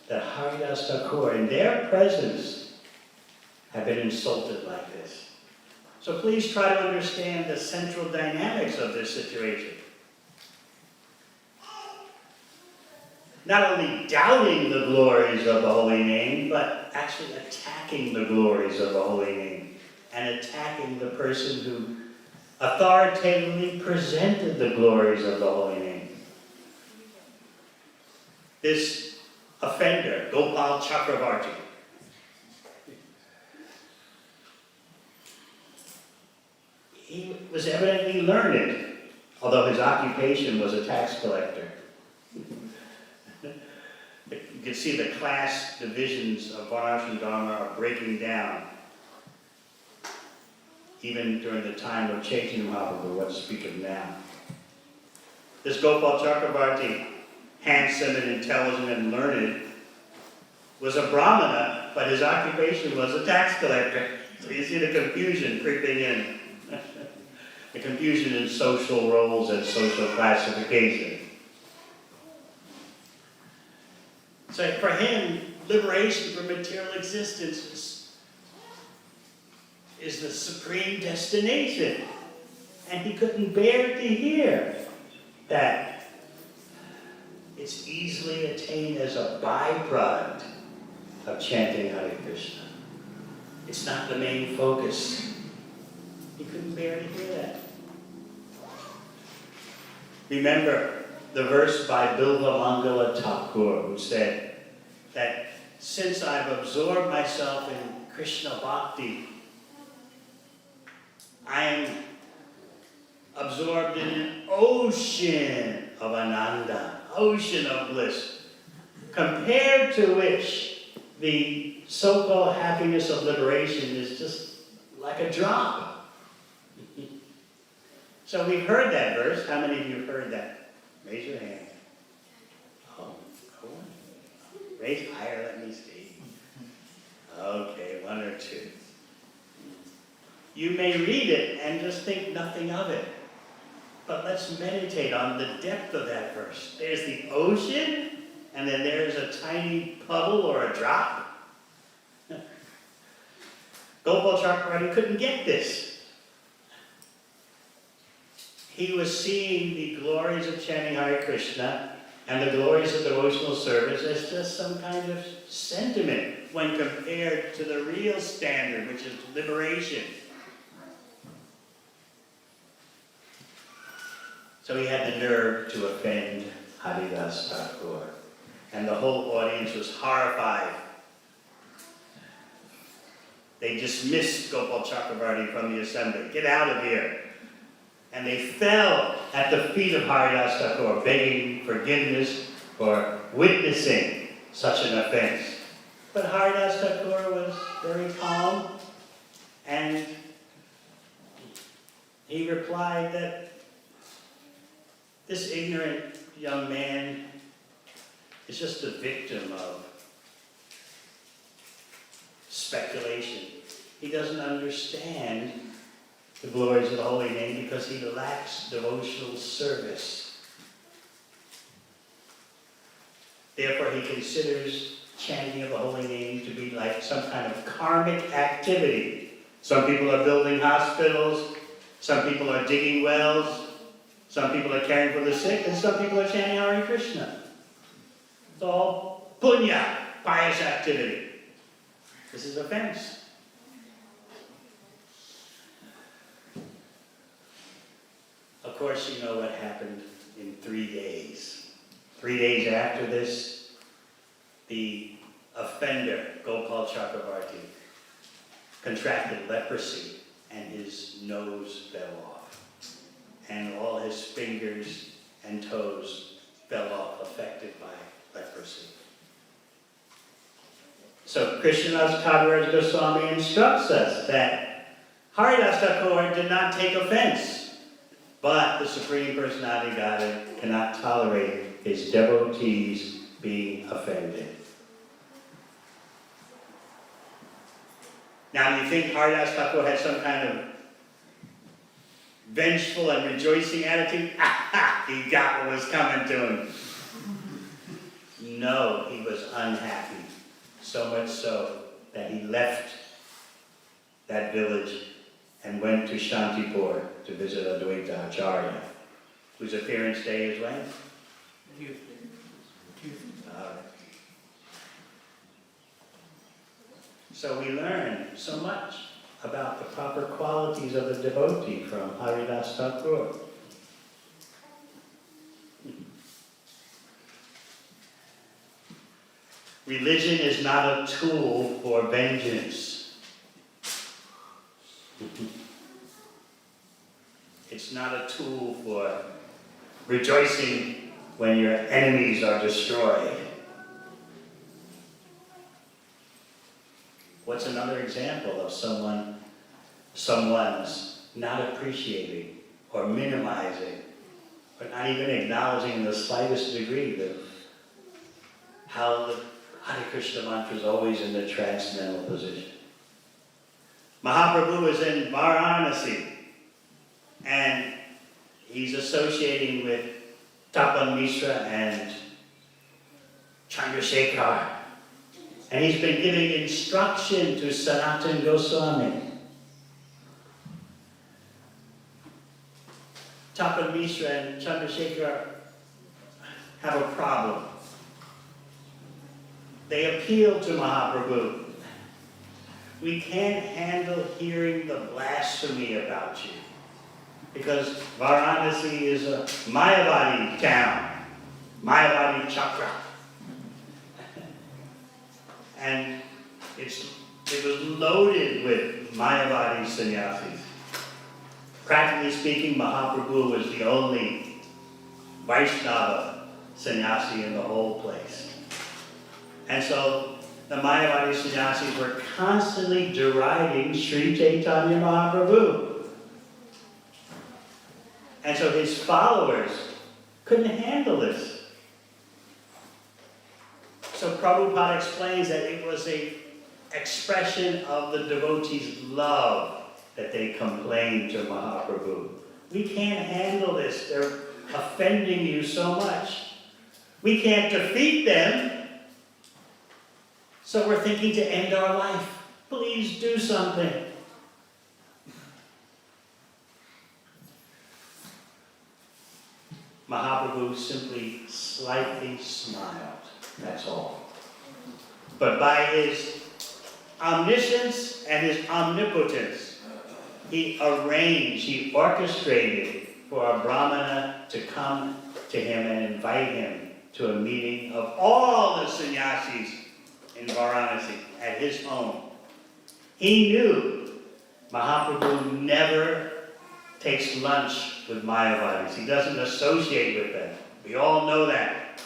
that Haridas Thakur, in their presence, had been insulted like this. So please try to understand the central dynamics of this situation. Not only doubting the glories of the holy name, but actually attacking the glories of the holy name and attacking the person who authoritatively presented the glories of the holy name. This offender, Gopal Chakravarti, he was evidently learned, although his occupation was a tax collector. You can see the class divisions of Varnashram Dharma are breaking down, even during the time of Chaitanya Mahaprabhu, what to speak of now. This Gopal Chakravarti, handsome and intelligent and learned, was a Brahmana, but his occupation was a tax collector. So you see the confusion creeping in. The confusion in social roles and social classification. So for him, liberation from material existence is the supreme destination. And he couldn't bear to hear that it's easily attained as a byproduct of chanting Hare Krishna. It's not the main focus. He couldn't bear to hear that. Remember the verse by Bilva Mangala Thakur, who said that since I've absorbed myself in Krishna Bhakti, I am absorbed in an ocean of ananda, ocean of bliss, compared to which the so-called happiness of liberation is just like a drop. So we've heard that verse. How many of you have heard that? Raise your hand. Oh, go on. Raise higher, let me see. Okay, one or two. You may read it and just think nothing of it. But let's meditate on the depth of that verse. There's the ocean, and then there's a tiny puddle or a drop. Gopal Chakravarti couldn't get this. He was seeing the glories of chanting Hare Krishna and the glories of devotional service as just some kind of sentiment when compared to the real standard, which is liberation. So he had the nerve to offend Haridas Thakur. And the whole audience was horrified. They dismissed Gopal Chakravarti from the assembly. Get out of here. And they fell at the feet of Haridas Thakur, begging forgiveness for witnessing such an offense. But Haridas Thakur was very calm, and he replied that this ignorant young man is just a victim of speculation. He doesn't understand the glories of the holy name because he lacks devotional service. Therefore, he considers chanting of the holy name to be like some kind of karmic activity. Some people are building hospitals, some people are digging wells, some people are caring for the sick, and some people are chanting Hare Krishna. It's all punya, pious activity. This is offense. Of course, you know what happened in 3 days. 3 days after this, the offender, Gopal Chakravarti, contracted leprosy and his nose fell off. And all his fingers and toes fell off, affected by leprosy. So Krishnadas Kaviraj Goswami instructs us that Haridas Thakur did not take offense, but the Supreme Personality of Godhead cannot tolerate his devotees being offended. Now, do you think Haridas Thakur had some kind of vengeful and rejoicing attitude? He got what was coming to him. No, he was unhappy. So much so that he left that village and went to Shantipur to visit Advaita Acharya, whose appearance day is when? Tuesday. So we learn so much about the proper qualities of the devotee from Haridas Thakur. Religion is not a tool for vengeance. It's not a tool for rejoicing when your enemies are destroyed. What's another example of someone's not appreciating or minimizing or not even acknowledging in the slightest degree how the Hare Krishna mantra is always in the transcendental position. Mahaprabhu is in Varanasi, and he's associating with Tapan Mishra and Chandrasekhar. And he's been giving instruction to Sanatana Goswami. Tapan Mishra and Chandrasekhar have a problem. They appeal to Mahaprabhu. We can't handle hearing the blasphemy about you, because Varanasi is a Mayavadi town, Mayavadi Chakra. And it was loaded with Mayavadi sannyasis. Practically speaking, Mahaprabhu was the only Vaishnava sannyasi in the whole place. And so the Mayavadi sannyasis were constantly deriding Sri Chaitanya Mahaprabhu. And so his followers couldn't handle this. So Prabhupada explains that it was an expression of the devotees' love that they complained to Mahaprabhu. We can't handle this. They're offending you so much. We can't defeat them. So we're thinking to end our life. Please do something. Mahaprabhu simply slightly smiled. That's all. But by his omniscience and his omnipotence, he arranged, he orchestrated for a Brahmana to come to him and invite him to a meeting of all the sannyasis in Varanasi at his home. He knew Mahaprabhu never takes lunch with Mayavadis. He doesn't associate with them. We all know that.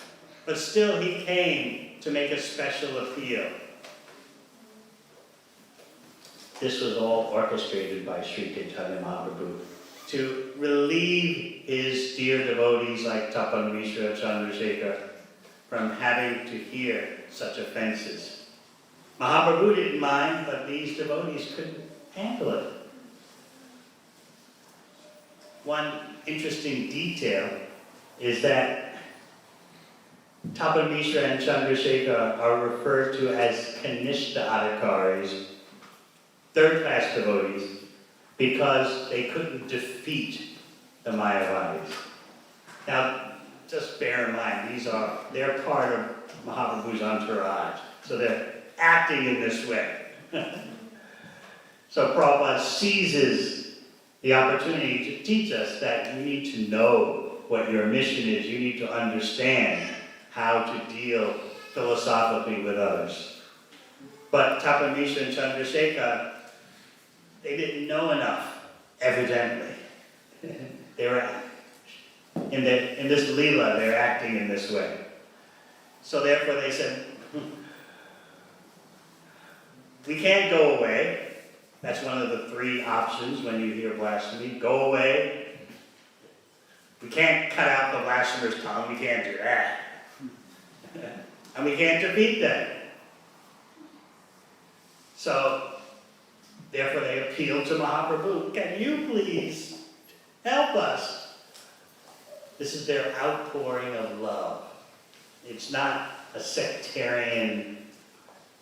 But still he came to make a special appeal. This was all orchestrated by Sri Chaitanya Mahaprabhu to relieve his dear devotees like Tapan Mishra Chandrasekhar from having to hear such offenses. Mahaprabhu didn't mind, but these devotees couldn't handle it. One interesting detail is that Tapan Mishra and Chandrasekhar are referred to as Kanishta Adhikaris, third-class devotees, because they couldn't defeat the Mayavadis. Now, just bear in mind, they're part of Mahaprabhu's entourage, so they're acting in this way. So Prabhupada seizes the opportunity to teach us that you need to know what your mission is. You need to understand how to deal philosophically with others. But Tapan Mishra and Chandrasekhar, they didn't know enough, evidently. They were in this Leela, they're acting in this way. So therefore they said, we can't go away. That's one of the three options when you hear blasphemy. Go away. We can't cut out the blasphemer's tongue. We can't do that. And we can't defeat them. So, therefore they appeal to Mahaprabhu. Can you please help us? This is their outpouring of love. It's not a sectarian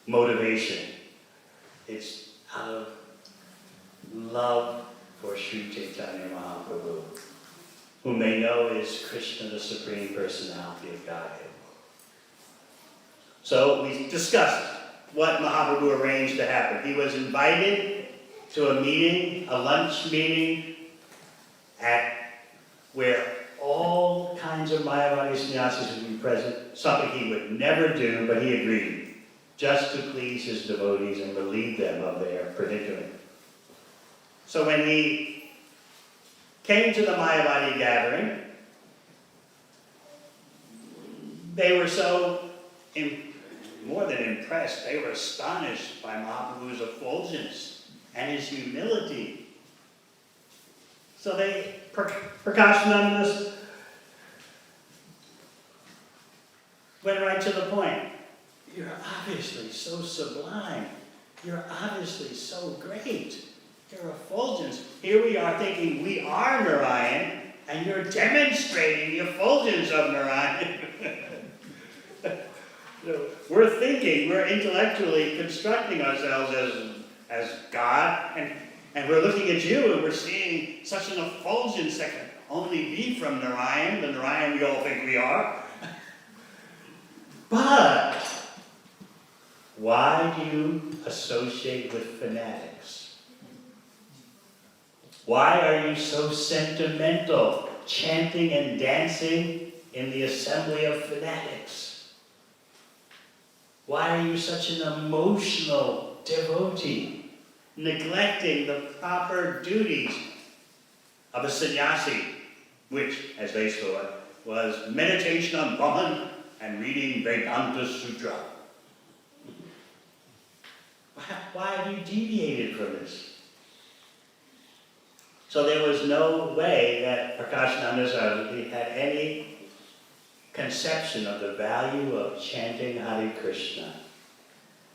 motivation. It's out of love for Sri Chaitanya Mahaprabhu, whom they know is Krishna, the Supreme Personality of Godhead. So we discussed what Mahaprabhu arranged to happen. He was invited to a meeting, a lunch meeting, where all kinds of Mayavadi sannyasis would be present, something he would never do, but he agreed, just to please his devotees and relieve them of their predicament. So when he came to the Mayavadi gathering, they were so more than impressed, they were astonished by Mahaprabhu's effulgence and his humility. So Prakashananda went right to the point. You're obviously so sublime. You're obviously so great. Your effulgence. Here we are thinking we are Narayan, and you're demonstrating the effulgence of Narayan. We're thinking, we're intellectually constructing ourselves as God, and we're looking at you, and we're seeing such an effulgence that can only be from Narayan, the Narayan we all think we are. But why do you associate with fanatics? Why are you so sentimental, chanting and dancing in the assembly of fanatics? Why are you such an emotional devotee, neglecting the proper duties of a sannyasi, which, as they saw it, was meditation on Brahman and reading Vedanta Sutra? Why have you deviated from this? So there was no way that Prakashananda Saraswati had any conception of the value of chanting Hare Krishna.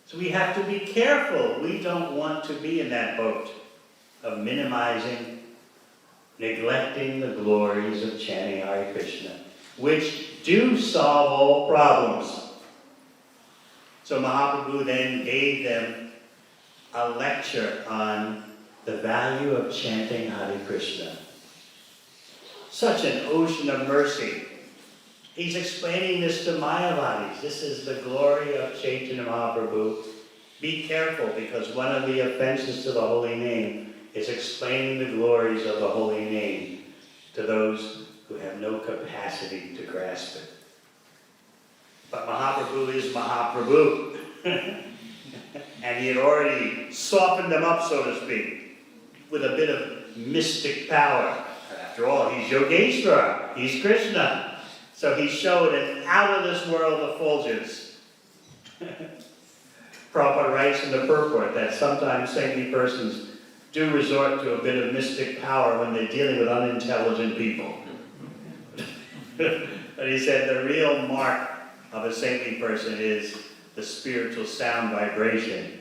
So we have to be careful. We don't want to be in that boat of minimizing, neglecting the glories of chanting Hare Krishna, which do solve all problems. So Mahaprabhu then gave them a lecture on the value of chanting Hare Krishna. Such an ocean of mercy. He's explaining this to Mayavadis. This is the glory of Chaitanya Mahaprabhu. Be careful, because one of the offenses to the holy name is explaining the glories of the holy name to those who have no capacity to grasp it. But Mahaprabhu is Mahaprabhu. And he had already soften them up, so to speak, with a bit of mystic power. After all, he's Yogeshwara, he's Krishna. So he showed an out-of-this-world effulgence. Prabhupada writes in the purport that sometimes saintly persons do resort to a bit of mystic power when they're dealing with unintelligent people. But he said the real mark of a saintly person is the spiritual sound vibration.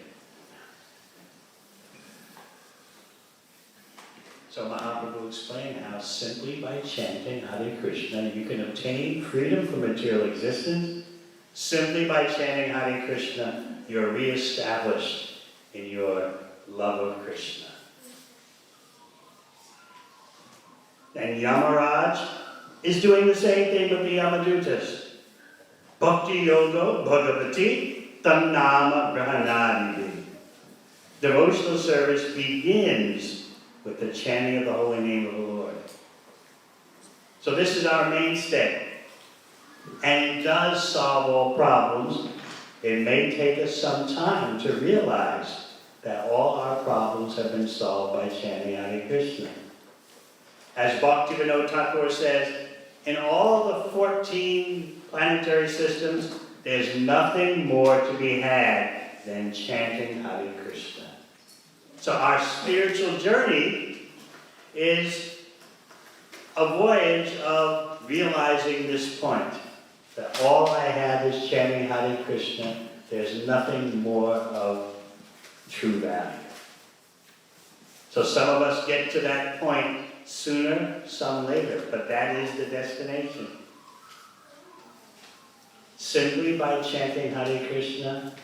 So Mahaprabhu explained how simply by chanting Hare Krishna you can obtain freedom from material existence. Simply by chanting Hare Krishna you're re-established in your love of Krishna. And Yamaraj is doing the same thing with the Yamadutas. Bhakti Yoga Bhagavati Tam Nama Grahanadi. Devotional service begins with the chanting of the holy name of the Lord. So this is our mainstay. And it does solve all problems. It may take us some time to realize that all our problems have been solved by chanting Hare Krishna. As Bhaktivinoda Thakur says, in all the 14 planetary systems, there's nothing more to be had than chanting Hare Krishna. So our spiritual journey is a voyage of realizing this point, that all I have is chanting Hare Krishna. There's nothing more of true value. So some of us get to that point sooner, some later, but that is the destination. Simply by chanting Hare Krishna,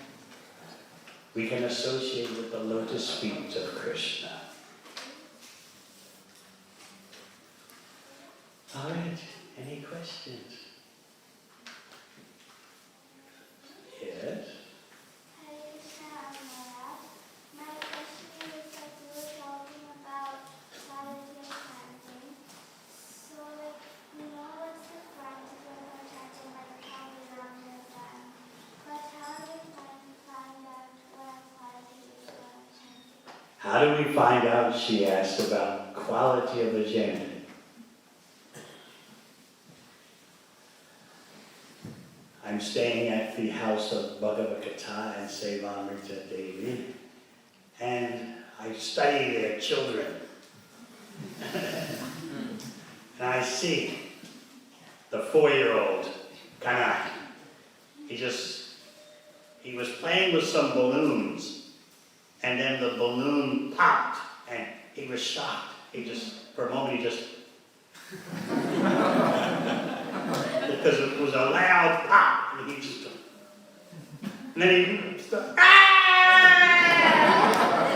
we can associate with the lotus feet of Krishna. All right, any questions? Yes? My question is that you were talking about quality of chanting. So, what's the difference between chanting like how we run with them? But how do we find out what quality is chanting? How do we find out, she asked, about quality of the chanting? I'm staying at the house of Bhagavad-gita and Sevamrita Devi, and I study their children. And I see the 4-year-old, Kanak. He was playing with some balloons, and then the balloon popped, and he was shocked. For a moment, because it was a loud pop, and then he started,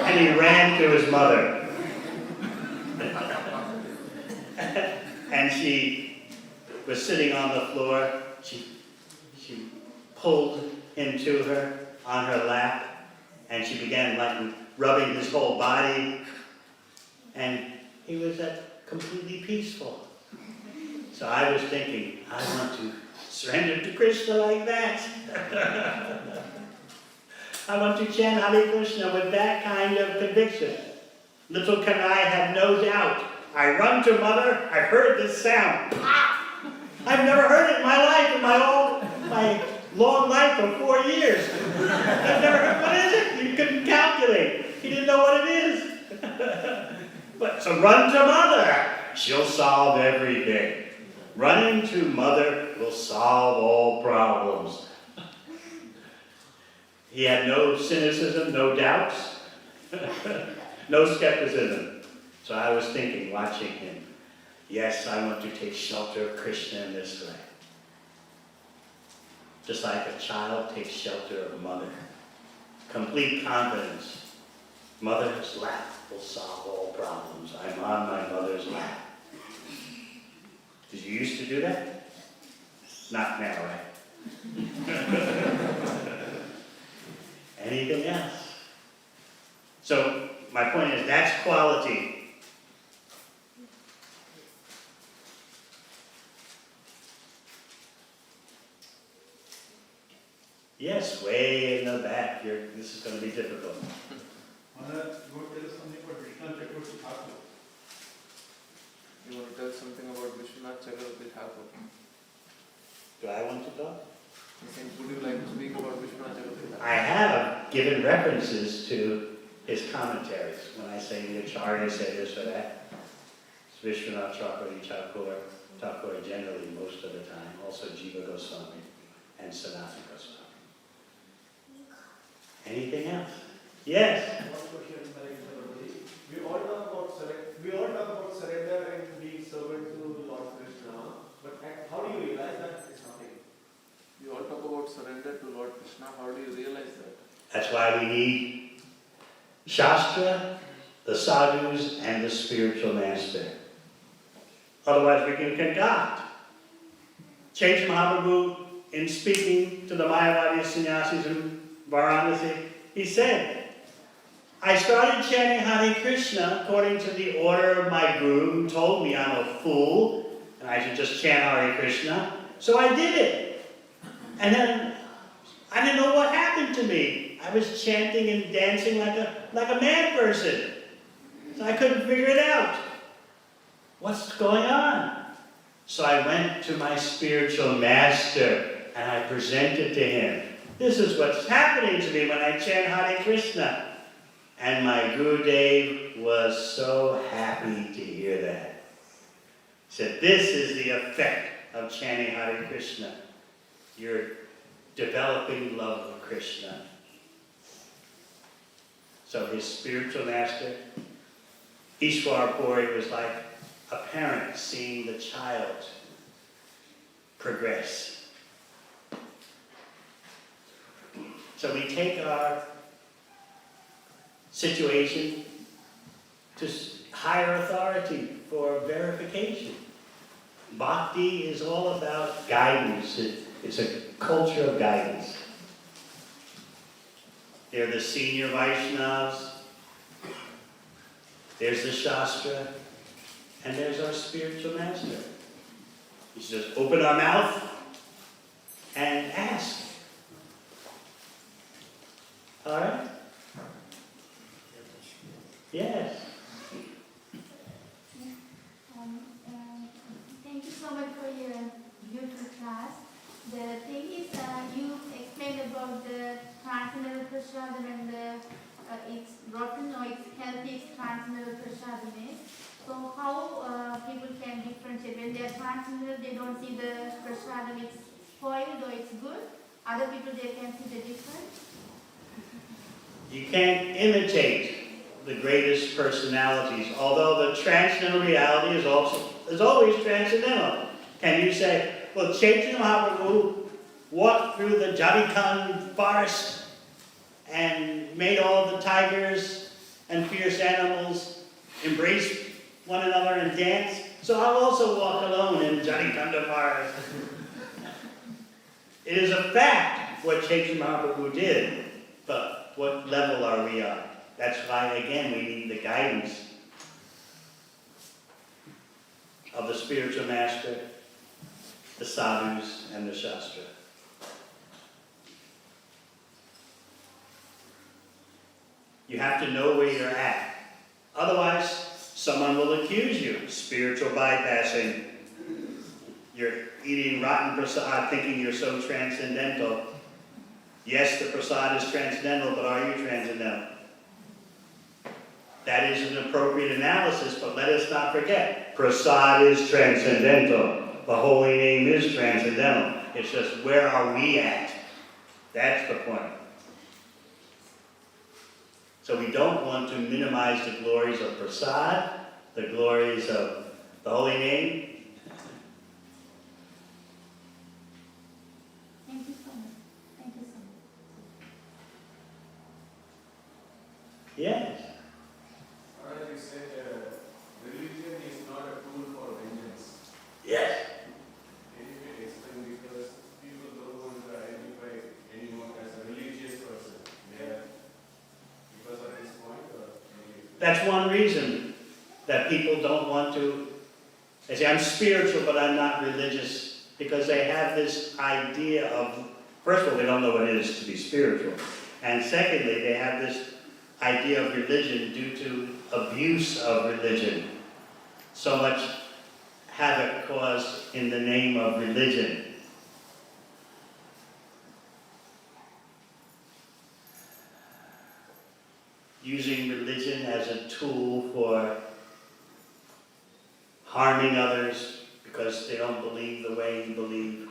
and he ran to his mother. And she was sitting on the floor. She pulled him to her on her lap, and she began rubbing his whole body, and he was completely peaceful. So I was thinking, I want to surrender to Krishna like that. I want to chant Hare Krishna with that kind of conviction. Little Kanai had no doubt. I run to mother, I heard this sound. Pop! I've never heard it in my life, in my long life of 4 years. I've never heard, what is it? You couldn't calculate. He didn't know what it is. So run to mother. She'll solve everything. Running to mother will solve all problems. He had no cynicism, no doubts, no skepticism. So I was thinking, watching him, yes, I want to take shelter of Krishna in this way. Just like a child takes shelter of mother. Complete confidence. Mother's lap will solve all problems. I'm on my mother's lap. Did you used to do that? Not now, right? Anything else? So my point is, that's quality. Yes, way in the back. This is going to be difficult. You want to tell us something about Vishnu Chakravarti Thakur? You want to tell something about Vishwanath Chakravarti Thakur? Do I want to talk? Would you like to speak about Vishwanath Chakravarti Thakur? I have given references to his commentaries. When I say the Acharya say this or that, it's Vishwanath Chakravarti Thakur generally most of the time, also Jiva Goswami and Sanatana Goswami. Anything else? Yes? One question, we all talk about surrender and being servant to Lord Krishna, but how do you realize that it's nothing? You all talk about surrender to Lord Krishna. How do you realize that? That's why we need Shastra, the sadhus, and the spiritual master. Otherwise we can concoct. Chaitanya Mahaprabhu, in speaking to the Mayavadi sannyasis in Varanasi, he said, I started chanting Hare Krishna according to the order of my guru, who told me I'm a fool and I should just chant Hare Krishna. So I did it. And then I didn't know what happened to me. I was chanting and dancing like a mad person. So I couldn't figure it out. What's going on? So I went to my spiritual master and I presented to him. This is what's happening to me when I chant Hare Krishna. And my Gurudev was so happy to hear that. He said, this is the effect of chanting Hare Krishna. You're developing love of Krishna. So his spiritual master, Ishwar Puri, was like a parent seeing the child progress. So we take our situation to higher authority for verification. Bhakti is all about guidance. It's a culture of guidance. They're the senior Vaishnavas, there's the Shastra, and there's our spiritual master. You should just open our mouth and ask. All right? Yes. Thank you so much for your beautiful class. The thing is, you explained about the transcendental prasadam and it's rotten or it's healthy, it's transcendental prasadam is. So how people can differentiate? When they are transcendental, they don't see the prasadam, it's spoiled or it's good. Other people, they can see the difference. You can't imitate the greatest personalities, although the transcendental reality is always transcendental. Can you say, well, Chaitanya Mahaprabhu walked through the Jharkhand forest and made all the tigers and fierce animals embrace one another and dance, so I'll also walk alone in Jharkhand forest. It is a fact what Chaitanya Mahaprabhu did, but what level are we on? That's why, again, we need the guidance of the spiritual master, the sadhus, and the Shastra. You have to know where you're at. Otherwise, someone will accuse you, spiritual bypassing. You're eating rotten prasad thinking you're so transcendental. Yes, the prasad is transcendental, but are you transcendental? That is an appropriate analysis, but let us not forget, prasad is transcendental. The holy name is transcendental. It's just, where are we at? That's the point. So we don't want to minimize the glories of prasad, the glories of the holy name. Thank you so much. Thank you so much. Yes. As you said, religion is not a tool for vengeance. Yes. Anyway, explain, because people don't want to identify anyone as a religious person. They are, because of this point, or maybe. That's one reason that people don't want to. They say, I'm spiritual, but I'm not religious, because they have this idea of, first of all, they don't know what it is to be spiritual. And secondly, they have this idea of religion due to abuse of religion. So much havoc caused in the name of religion. Using religion as a tool for harming others because they don't believe the way you believe.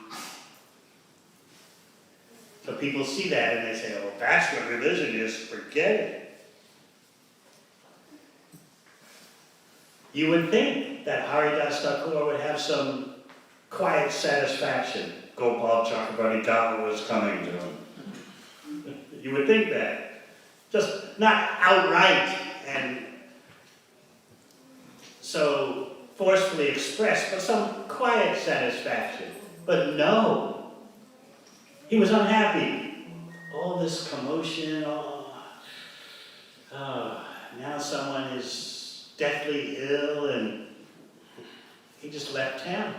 So people see that and they say, oh, that's what religion is, forget it. You would think that Haridas Thakur would have some quiet satisfaction. Gopal Chakrabarti got what was coming to him. You would think that. Just not outright and so forcefully expressed, but some quiet satisfaction. But no, he was unhappy. All this commotion, now someone is deathly ill, and he just left town.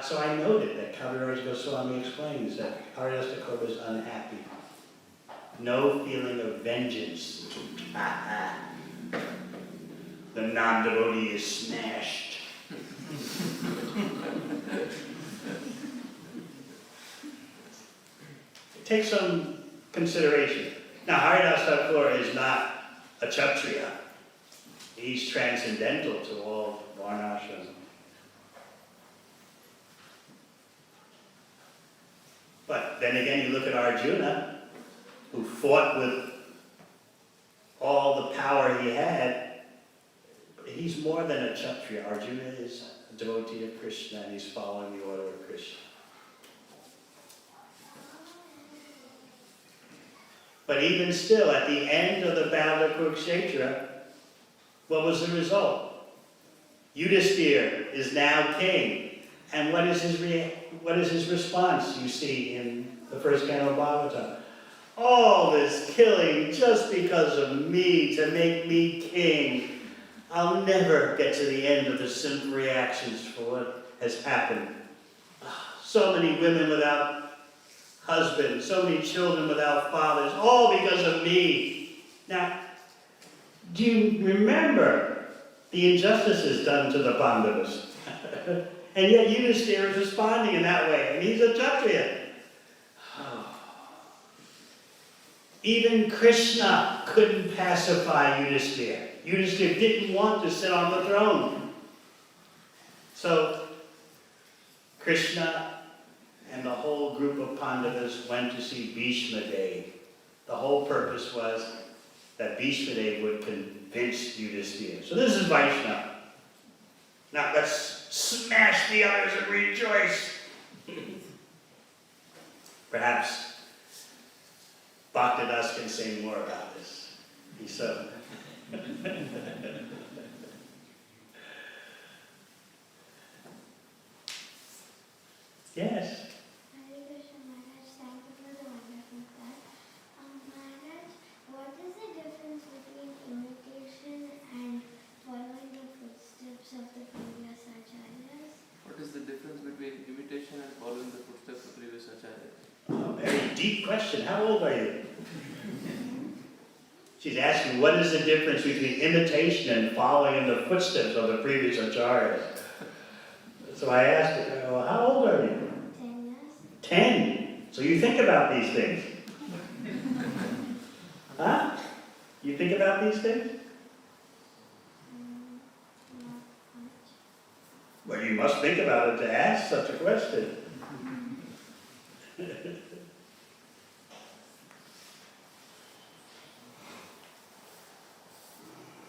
So I noted that Kaviraj Goswami explains that Haridas Thakur was unhappy. No feeling of vengeance. The non-devotee is smashed. Take some consideration. Now, Haridas Thakur is not a Kshatriya. He's transcendental to all varnashram. But then again, you look at Arjuna, who fought with all the power he had. He's more than a Kshatriya. Arjuna is a devotee of Krishna, and he's following the order of Krishna. But even still, at the end of the battle of Kurukshetra, what was the result? Yudhisthira is now king. And what is his response, you see, in the first canto of Bhagavatam? All this killing just because of me, to make me king. I'll never get to the end of the sinful reactions for what has happened. So many women without husbands, so many children without fathers, all because of me. Now, do you remember the injustices done to the Pandavas? And yet Yudhisthira is responding in that way, and he's a Kshatriya. Even Krishna couldn't pacify Yudhisthira. Yudhisthira didn't want to sit on the throne. So Krishna and the whole group of Pandavas went to see Bhishma Dev. The whole purpose was that Bhishma Dev would convince Yudhisthira. So this is Vaishnava. Now let's smash the others and rejoice. Perhaps Bhaktidas can say more about this. He's so. Yes. Hare Krishna Maharaj, thank you for the wonderful class. Maharaj, what is the difference between imitation and following the footsteps of the previous acharyas? What is the difference between imitation and following the footsteps of previous acharyas? A very deep question. How old are you? She's asking, what is the difference between imitation and following in the footsteps of the previous acharyas? So I asked her, well, how old are you? 10 years. 10. So you think about these things. Huh? You think about these things? Not much. Well, you must think about it to ask such a question.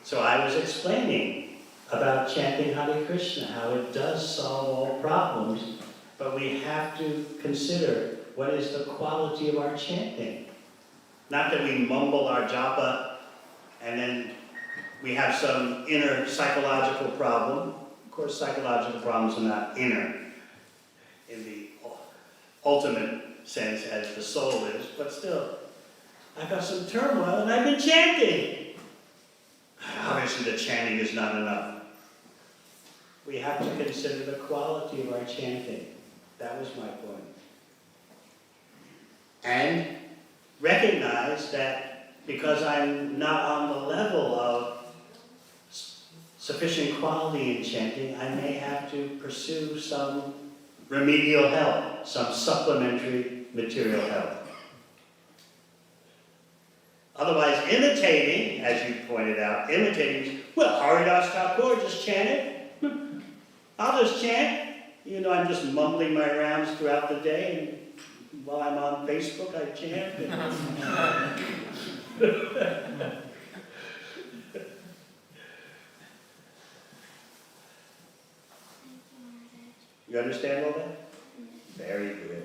So I was explaining about chanting Hare Krishna, how it does solve all problems, but we have to consider what is the quality of our chanting. Not that we mumble our japa and then we have some inner psychological problem. Of course, psychological problems are not inner in the ultimate sense as the soul is, but still, I've got some turmoil and I've been chanting. Obviously, the chanting is not enough. We have to consider the quality of our chanting. That was my point. And recognize that because I'm not on the level of sufficient quality in chanting, I may have to pursue some remedial help, some supplementary material help. Otherwise, imitating, as you pointed out, imitating, well, Haridas Thakur just chanted. I'll just chant. You know, I'm just mumbling my rounds throughout the day, and while I'm on Facebook, I chant. You understand all that? Very good.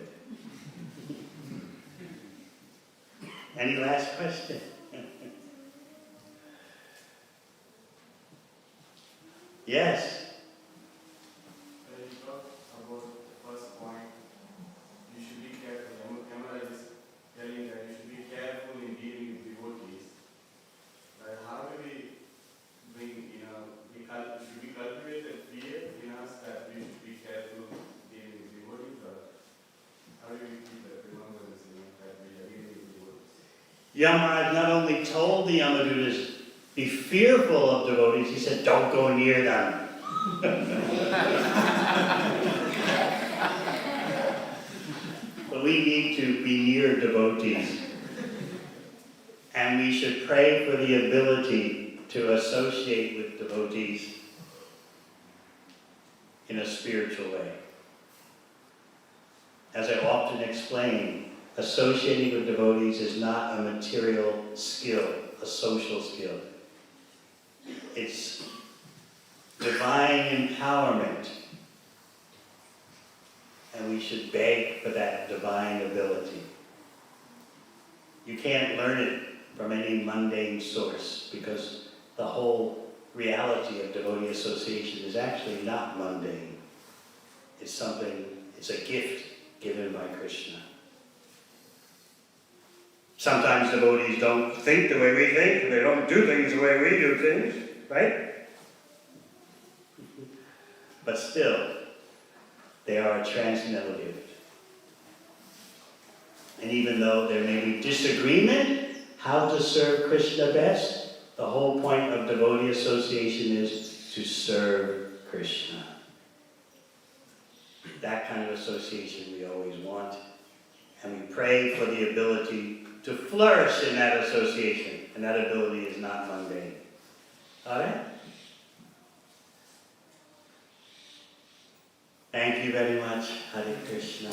Any last question? Yes. When you talk about the first point, you should be careful. Yamara is telling that you should be careful in dealing with devotees. But how do we bring, should we cultivate a fear in us that we should be careful dealing with devotees? Or how do we keep that remembrance, that we are dealing with devotees? Yamaraj not only told the Yamadutas, be fearful of devotees, he said, don't go near them. But we need to be near devotees. And we should pray for the ability to associate with devotees in a spiritual way. As I often explain, associating with devotees is not a material skill, a social skill. It's divine empowerment. And we should beg for that divine ability. You can't learn it from any mundane source, because the whole reality of devotee association is actually not mundane. It's a gift given by Krishna. Sometimes devotees don't think the way we think, they don't do things the way we do things, right? But still, they are a transcendental gift. And even though there may be disagreement how to serve Krishna best, the whole point of devotee association is to serve Krishna. That kind of association we always want. And we pray for the ability to flourish in that association. And that ability is not mundane. All right? Thank you very much. Hare Krishna.